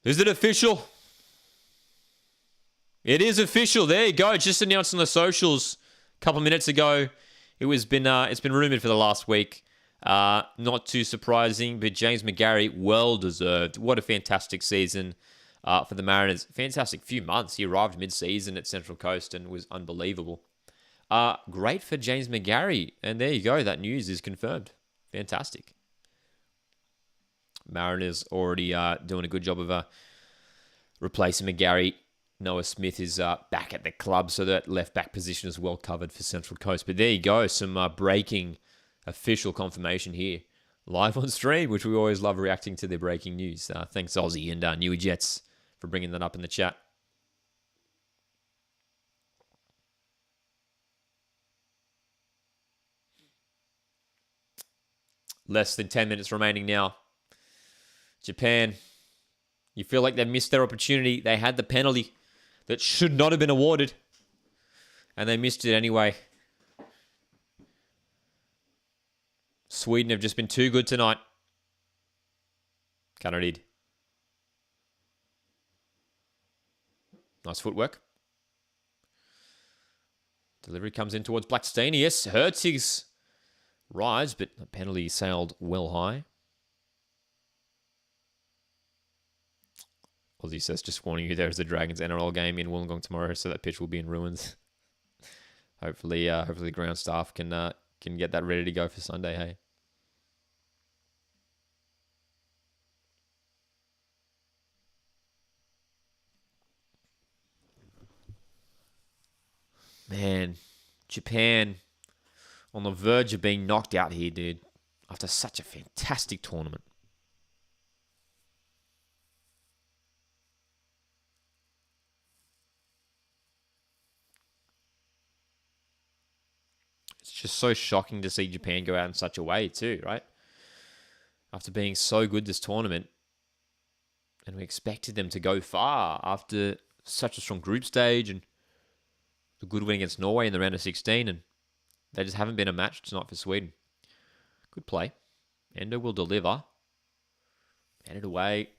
Is it official? It is official. There you go. Just announced on the socials a couple of minutes ago. It's been rumoured for the last week. Not too surprising, but James McGarry, well deserved. What a fantastic season for the Mariners. Fantastic few months. He arrived mid-season at Central Coast and was unbelievable. Great for James McGarry. And there you go. That news is confirmed. Fantastic. Mariners already doing a good job of replacing McGarry. Noah Smith is back at the club, so that left back position is well covered for Central Coast. But there you go, some breaking official confirmation here. Live on stream, which we always love reacting to the breaking news. Thanks, Aussie and Newy Jets, for bringing that up in the chat. Less than 10 minutes remaining now. Japan, you feel like they missed their opportunity. They had the penalty that should not have been awarded, and they missed it anyway. Sweden have just been too good tonight. Kanadid. Nice footwork. Delivery comes in towards Blackstein. Yes, Hertzig's rise, but the penalty sailed well high. Aussie says, just warning you, there is a Dragons NRL game in Wollongong tomorrow, so that pitch will be in ruins. Hopefully the ground staff can get that ready to go for Sunday, hey? Man, Japan on the verge of being knocked out here, dude, after such a fantastic tournament. It's just so shocking to see Japan go out in such a way too, right? After being so good this tournament, and we expected them to go far after such a strong group stage and the good win against Norway in the round of 16, and they just haven't been a match tonight for Sweden. Good play. Endo will deliver. Headed away.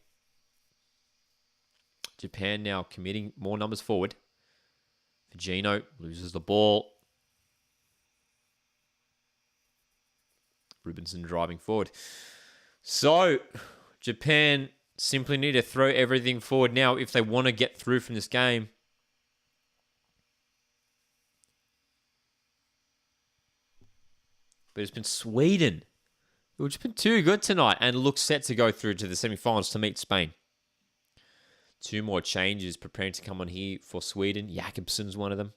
Japan now committing more numbers forward. Fujino loses the ball. Rubinson driving forward. So, Japan simply need to throw everything forward now if they want to get through from this game. But it's been Sweden, which has been too good tonight and looks set to go through to the semi-finals to meet Spain. 2 more changes preparing to come on here for Sweden. Jakobsen's one of them.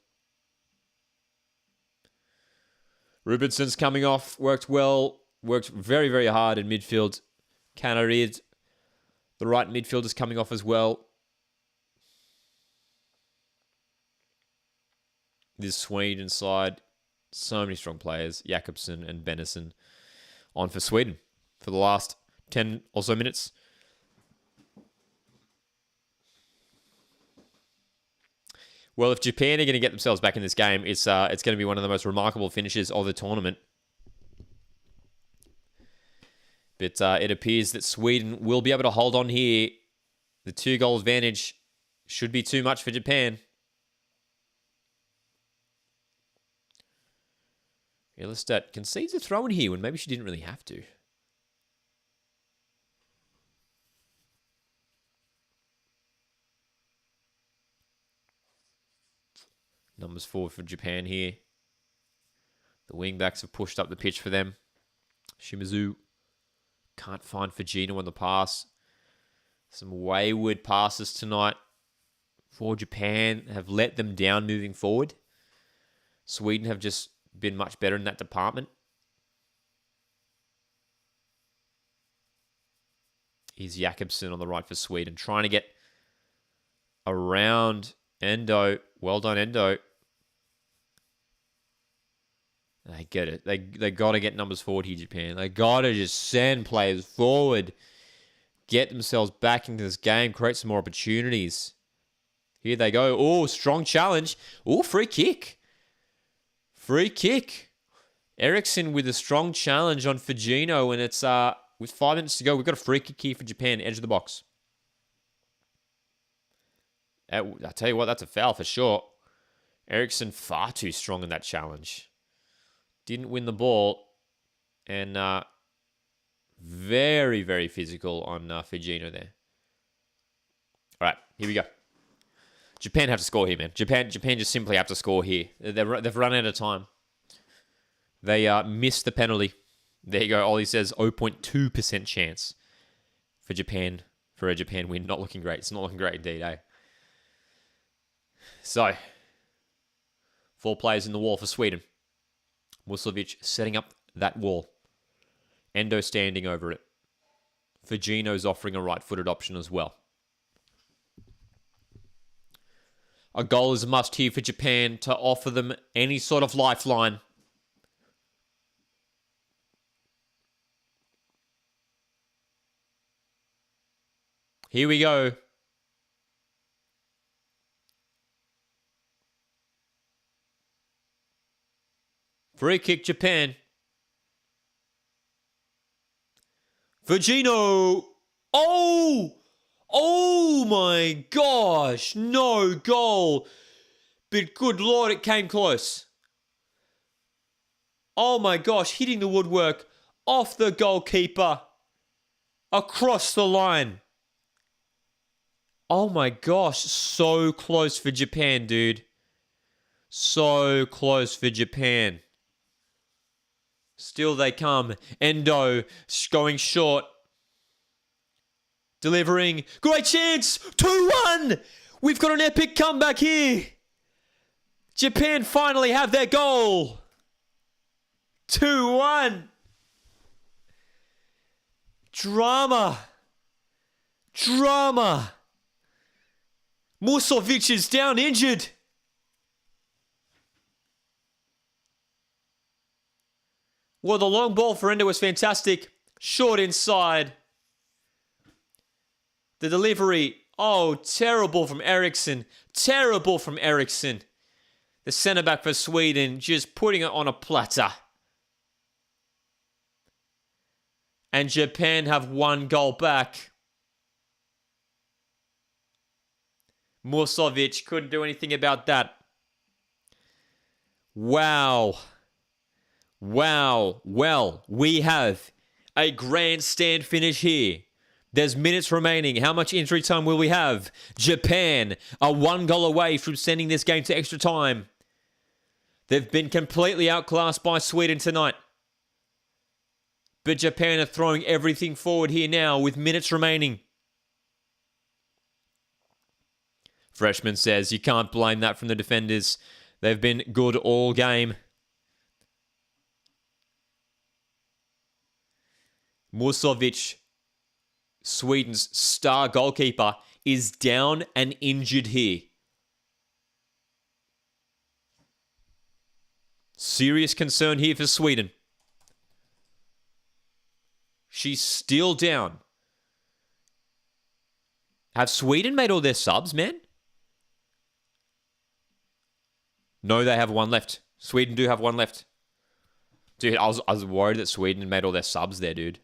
Rubenson's coming off. Worked well. Worked very, very hard in midfield. Canarid, the right midfielder's coming off as well. This Sweden side, so many strong players. Jakobsen and Bennison on for Sweden for the last 10 or so minutes. Well, if Japan are going to get themselves back in this game, it's going to be one of the most remarkable finishes of the tournament. But it appears that Sweden will be able to hold on here. The 2-goal advantage should be too much for Japan. Ilestedt concedes a throw in here when maybe she didn't really have to. Numbers 4 for Japan here. The wingbacks have pushed up the pitch for them. Shimizu can't find Fujino on the pass. Some wayward passes tonight for Japan have let them down moving forward. Sweden have just been much better in that department. Here's Jakobsen on the right for Sweden, trying to get around Endo. Well done, Endo. They get it. They got to get numbers forward here, Japan. They got to just send players forward. Get themselves back into this game. Create some more opportunities. Here they go. Oh, strong challenge. Oh, free kick. Free kick. Eriksson with a strong challenge on Fujino. And it's with 5 minutes to go. We've got a free kick here for Japan. Edge of the box. I tell you what, that's a foul for sure. Eriksson far too strong in that challenge. Didn't win the ball. And very, very physical on Fujino there. All right, here we go. Japan have to score here, man. Japan just simply have to score here. They've run out of time. They missed the penalty. There you go. Ollie says 0.2% chance for Japan, for a Japan win. Not looking great. It's not looking great indeed, eh? So, 4 players in the wall for Sweden. Muslovic setting up that wall. Endo standing over it. Fujino's offering a right-footed option as well. A goal is a must here for Japan to offer them any sort of lifeline. Here we go. Free kick, Japan. Fujino. Oh! Oh my gosh. No goal. But good Lord, it came close. Oh my gosh, hitting the woodwork off the goalkeeper. Across the line. Oh my gosh, so close for Japan, dude. So close for Japan. Still they come. Endo going short. Delivering. Great chance. 2-1. We've got an epic comeback here. Japan finally have their goal. 2-1. Drama. Drama. Muslovic is down injured. Well, the long ball for Endo was fantastic. Short inside. The delivery. Oh, terrible from Eriksson. Terrible from Eriksson. The centre-back for Sweden just putting it on a platter. And Japan have 1 goal back. Muslovic couldn't do anything about that. Wow. Wow. Well, we have a grandstand finish here. There's minutes remaining. How much injury time will we have? Japan are 1 goal away from sending this game to extra time. They've been completely outclassed by Sweden tonight. But Japan are throwing everything forward here now with minutes remaining. Freshman says you can't blame that from the defenders. They've been good all game. Musovic, Sweden's star goalkeeper, is down and injured here. Serious concern here for Sweden. She's still down. Have Sweden made all their subs, man? No, they have one left. Sweden do have one left. Dude, I was worried that Sweden made all their subs there, dude.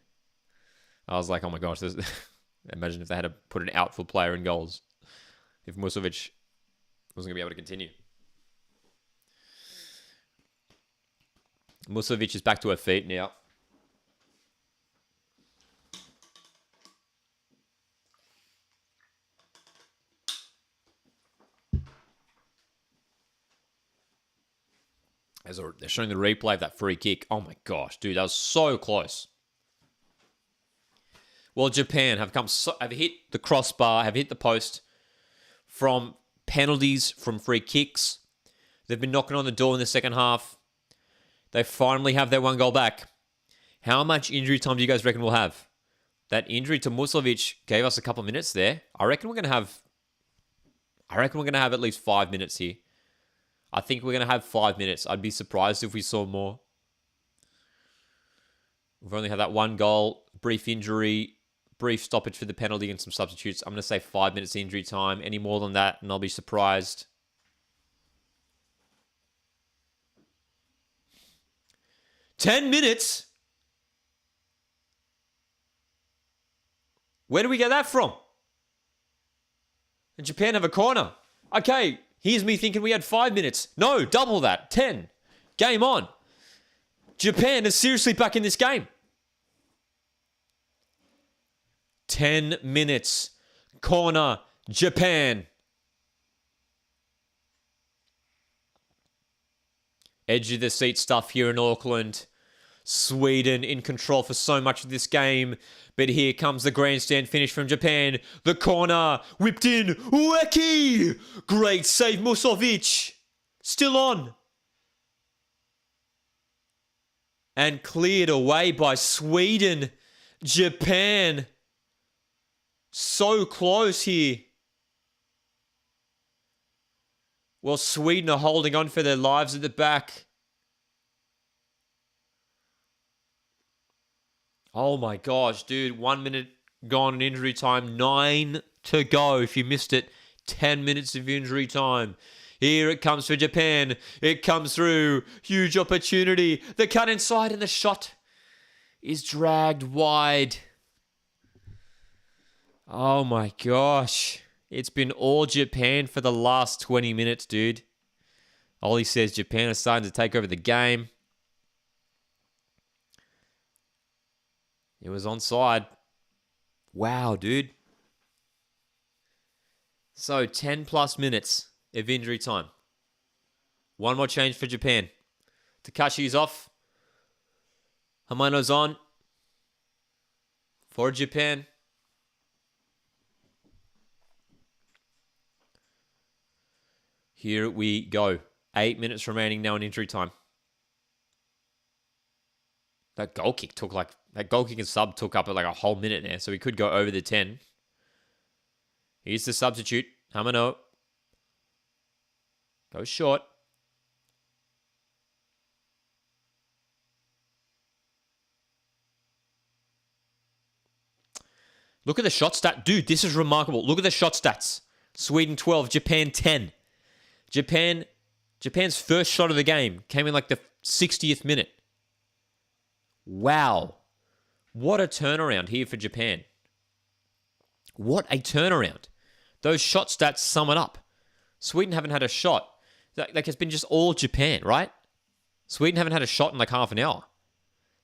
I was like, oh my gosh, imagine if they had to put an outfield player in goals. If Musovic wasn't going to be able to continue. Musovic is back to her feet now. They're showing the replay of that free kick. Oh my gosh, dude, that was so close. Well, Japan have hit the crossbar, have hit the post from penalties, from free kicks. They've been knocking on the door in the second half. They finally have their 1 goal back. How much injury time do you guys reckon we'll have? That injury to Musovic gave us a couple minutes there. I reckon we're going to have at least 5 minutes here. I think we're going to have 5 minutes. I'd be surprised if we saw more. We've only had that 1 goal, brief injury, brief stoppage for the penalty and some substitutes. I'm going to say 5 minutes injury time. Any more than that, and I'll be surprised. "10 minutes? Where do we get that from? And Japan have a corner. Okay, here's me thinking we had 5 minutes. No, double that. 10. Game on. Japan is seriously back in this game. 10 minutes. Corner. Japan. Edge of the seat stuff here in Auckland. Sweden in control for so much of this game. But here comes the grandstand finish from Japan. The corner. Whipped in. Ueki! Great save, Musovic. Still on. And cleared away by Sweden. Japan. So close here. Well, Sweden are holding on for their lives at the back. Oh my gosh, dude. 1 minute gone in injury time. 9 to go. If you missed it, 10 minutes of injury time. Here it comes for Japan. It comes through. Huge opportunity. The cut inside and the shot is dragged wide. Oh my gosh. It's been all Japan for the last 20 minutes, dude. Ollie says Japan is starting to take over the game. It was onside. Wow, dude. So 10 plus minutes of injury time. One more change for Japan. Takashi's off. Hamano's on. For Japan. Here we go. 8 minutes remaining now in injury time. That goal kick and sub took up like a whole minute there, so we could go over the 10. Here's the substitute. Hamano. Goes short. Look at the shot stat. Dude, this is remarkable. Look at the shot stats. Sweden 12, Japan 10. Japan's first shot of the game came in like the 60th minute. Wow. What a turnaround here for Japan. What a turnaround. Those shot stats sum it up. Sweden haven't had a shot. Like it's been just all Japan, right? Sweden haven't had a shot in like half an hour.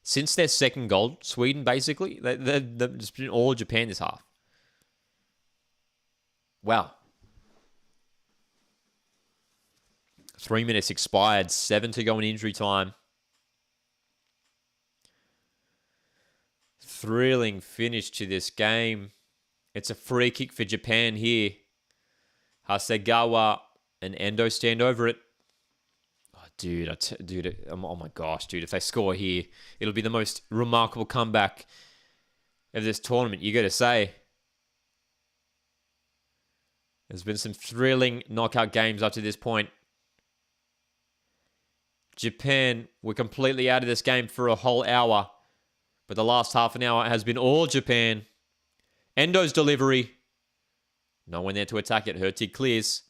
Since their second goal, Sweden basically, they've just been all Japan this half. Wow. 3 minutes expired, 7 to go in injury time. Thrilling finish to this game. It's a free kick for Japan here. Hasegawa and Endo stand over it. Oh, dude, oh my gosh, dude. If they score here, it'll be the most remarkable comeback of this tournament, you got to say. There's been some thrilling knockout games up to this point. Japan were completely out of this game for a whole hour. But the last half an hour has been all Japan. Endo's delivery. No one there to attack it. Hurtig clears.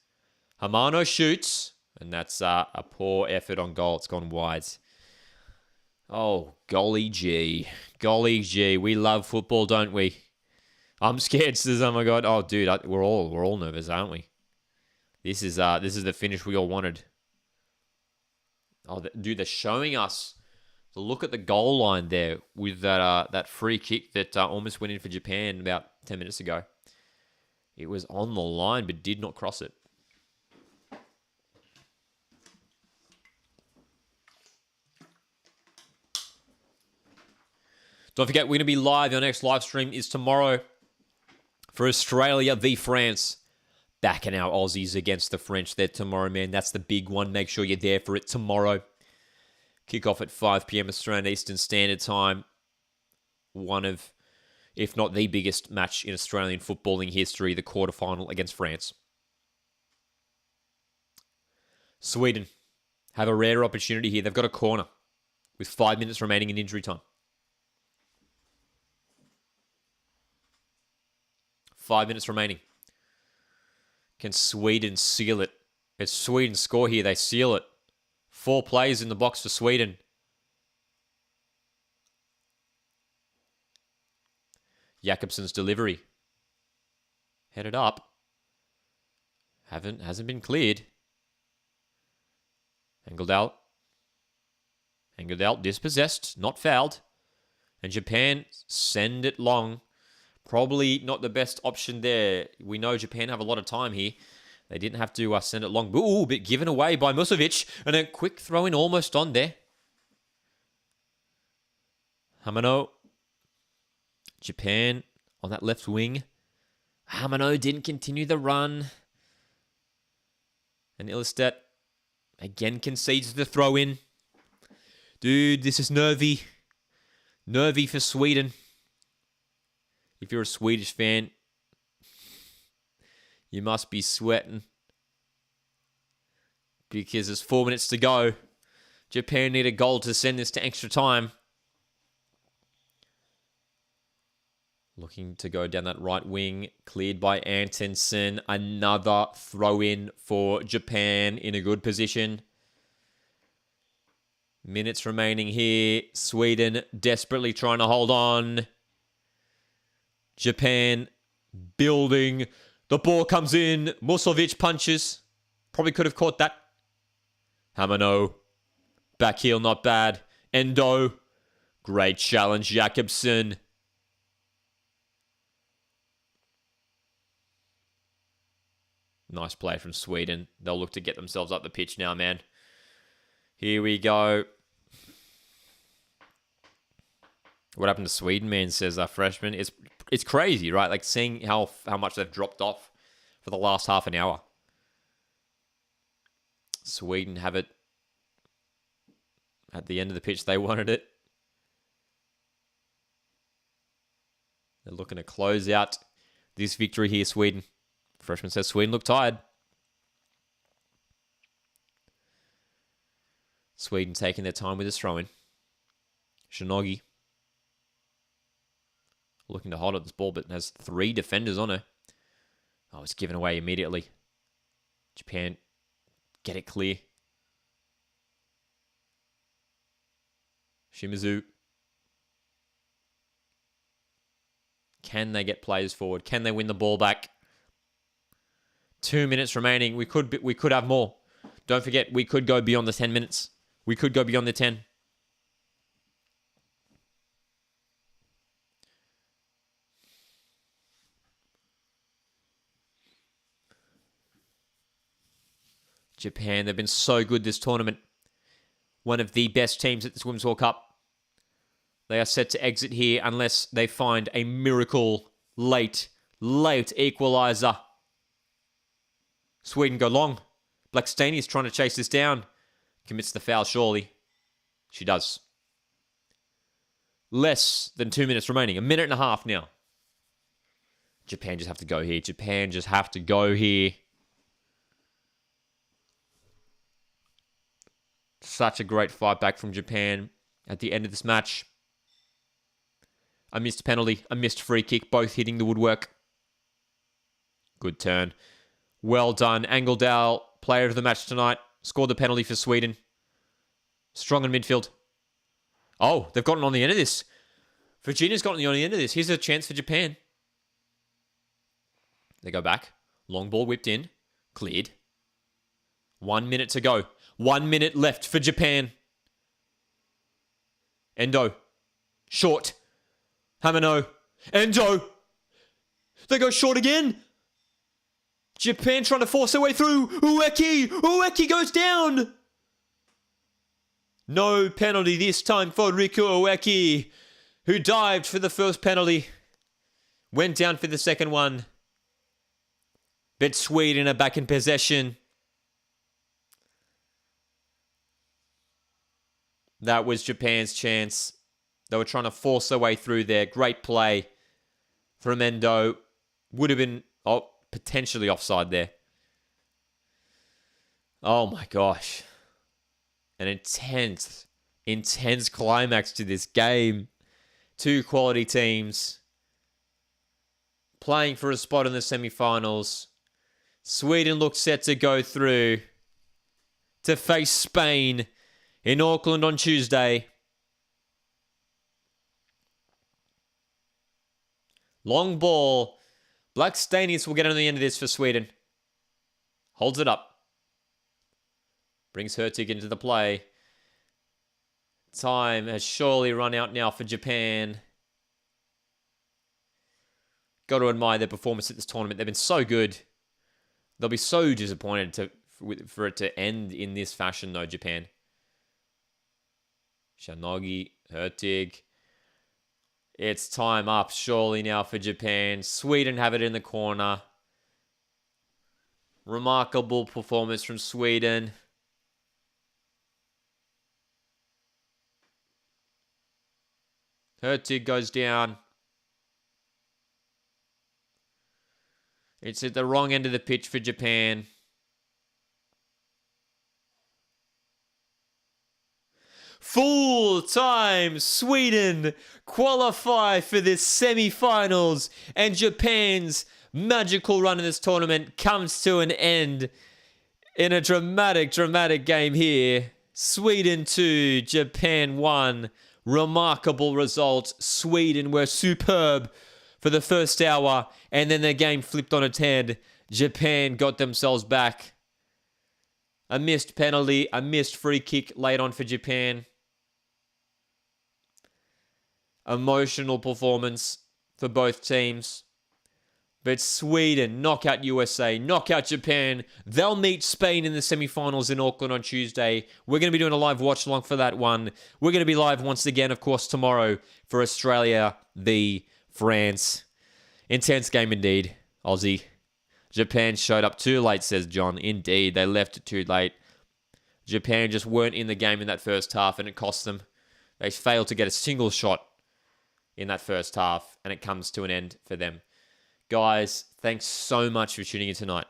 Hamano shoots. And that's a poor effort on goal. It's gone wide. Oh, golly gee. Golly gee. We love football, don't we? I'm scared, says, oh my God. Oh, dude, we're all nervous, aren't we? This is the finish we all wanted. Oh, dude, they're showing us the look at the goal line there with that free kick that almost went in for Japan about 10 minutes ago. It was on the line but did not cross it. Don't forget, we're going to be live. Our next live stream is tomorrow for Australia v France. Backing our Aussies against the French there tomorrow, man. That's the big one. Make sure you're there for it tomorrow. Kick off at 5 p.m. Australian Eastern Standard Time. One of, if not the biggest match in Australian footballing history, the quarterfinal against France. Sweden have a rare opportunity here. They've got a corner with 5 minutes remaining in injury time. 5 minutes remaining. Can Sweden seal it? If Sweden score here, they seal it. 4 players in the box for Sweden. Jakobsen's delivery. Headed up. Hasn't been cleared. Engeldal dispossessed, not fouled. And Japan send it long. Probably not the best option there. We know Japan have a lot of time here. They didn't have to send it long. Ooh, but given away by Musovic. And a quick throw in almost on there. Hamano. Japan on that left wing. Hamano didn't continue the run. And Ilestedt again concedes the throw in. Dude, this is nervy. Nervy for Sweden. If you're a Swedish fan, you must be sweating. Because there's 4 minutes to go. Japan need a goal to send this to extra time. Looking to go down that right wing. Cleared by Antonsen. Another throw-in for Japan in a good position. Minutes remaining here. Sweden desperately trying to hold on. Japan building. The ball comes in. Musovic punches. Probably could have caught that. Hamano. Back heel, not bad. Endo. Great challenge, Jakobsen. Nice play from Sweden. They'll look to get themselves up the pitch now, man. Here we go. What happened to Sweden, man, says our freshman. It's crazy, right? Like seeing how much they've dropped off for the last half an hour. Sweden have it at the end of the pitch. They wanted it. They're looking to close out this victory here, Sweden. Freshman says Sweden look tired. Sweden taking their time with this throw-in. Shinogi. Looking to hold up this ball, but has 3 defenders on her. Oh, it's given away immediately. Japan, get it clear. Shimizu. Can they get players forward? Can they win the ball back? 2 minutes remaining. We could have more. Don't forget, we could go beyond the 10 minutes. We could go beyond the 10. Japan, they've been so good this tournament. One of the best teams at this Women's World Cup. They are set to exit here unless they find a miracle late equaliser. Sweden go long. Blackstenius is trying to chase this down. Commits the foul, surely. She does. Less than 2 minutes remaining. A minute and a half now. Japan just have to go here. Japan just have to go here. Such a great fight back from Japan at the end of this match. A missed penalty, a missed free kick, both hitting the woodwork. Good turn. Well done. Angledale, player of the match tonight, scored the penalty for Sweden. Strong in midfield. Oh, they've gotten on the end of this. Virginia's gotten on the end of this. Here's a chance for Japan. They go back. Long ball whipped in. Cleared. 1 minute to go. 1 minute left for Japan. Endo. Short. Hamano. Endo. They go short again. Japan trying to force their way through. Ueki. Ueki goes down. No penalty this time for Riku Ueki, who dived for the first penalty. Went down for the second one. But Sweden are back in possession. That was Japan's chance. They were trying to force their way through there. Great play from Endo. Would have been potentially offside there. Oh my gosh. An intense climax to this game. Two quality teams playing for a spot in the semi-finals. Sweden looks set to go through to face Spain in Auckland on Tuesday. Long ball. Blackstenius will get on the end of this for Sweden. Holds it up. Brings Hertig into the play. Time has surely run out now for Japan. Got to admire their performance at this tournament. They've been so good. They'll be so disappointed for it to end in this fashion, though, Japan. Shanogi, Hertig. It's time up, surely, now for Japan. Sweden have it in the corner. Remarkable performance from Sweden. Hertig goes down. It's at the wrong end of the pitch for Japan. Full time Sweden qualify for this semi-finals, and Japan's magical run in this tournament comes to an end in a dramatic game here. Sweden 2, Japan 1. Remarkable result. Sweden were superb for the first hour, and then the game flipped on its head. Japan got themselves back. A missed penalty, a missed free kick late on for Japan. Emotional performance for both teams. But Sweden knock out USA, knock out Japan. They'll meet Spain in the semi-finals in Auckland on Tuesday. We're going to be doing a live watch-along for that one. We're going to be live once again, of course, tomorrow for Australia v France. Intense game indeed, Aussie. Japan showed up too late, says John. Indeed, they left it too late. Japan just weren't in the game in that first half, and it cost them. They failed to get a single shot in that first half, and it comes to an end for them. Guys, thanks so much for tuning in tonight.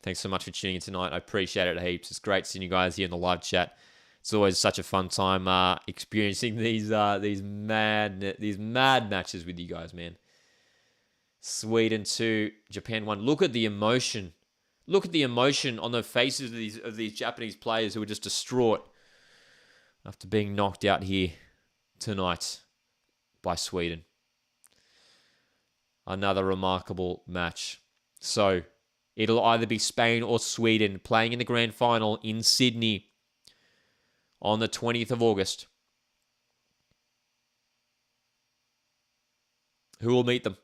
I appreciate it heaps. It's great seeing you guys here in the live chat. It's always such a fun time experiencing these mad matches with you guys, man. Sweden 2, Japan 1. Look at the emotion. Look at the emotion on the faces of these Japanese players who are just distraught after being knocked out here tonight by Sweden. Another remarkable match. So, it'll either be Spain or Sweden playing in the grand final in Sydney on the 20th of August. Who will meet them?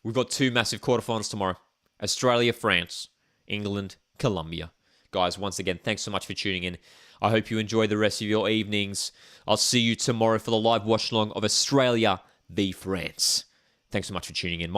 We've got two massive quarterfinals tomorrow. Australia, France. England, Colombia. Guys, once again, thanks so much for tuning in. I hope you enjoy the rest of your evenings. I'll see you tomorrow for the live watch along of Australia v France. Thanks so much for tuning in.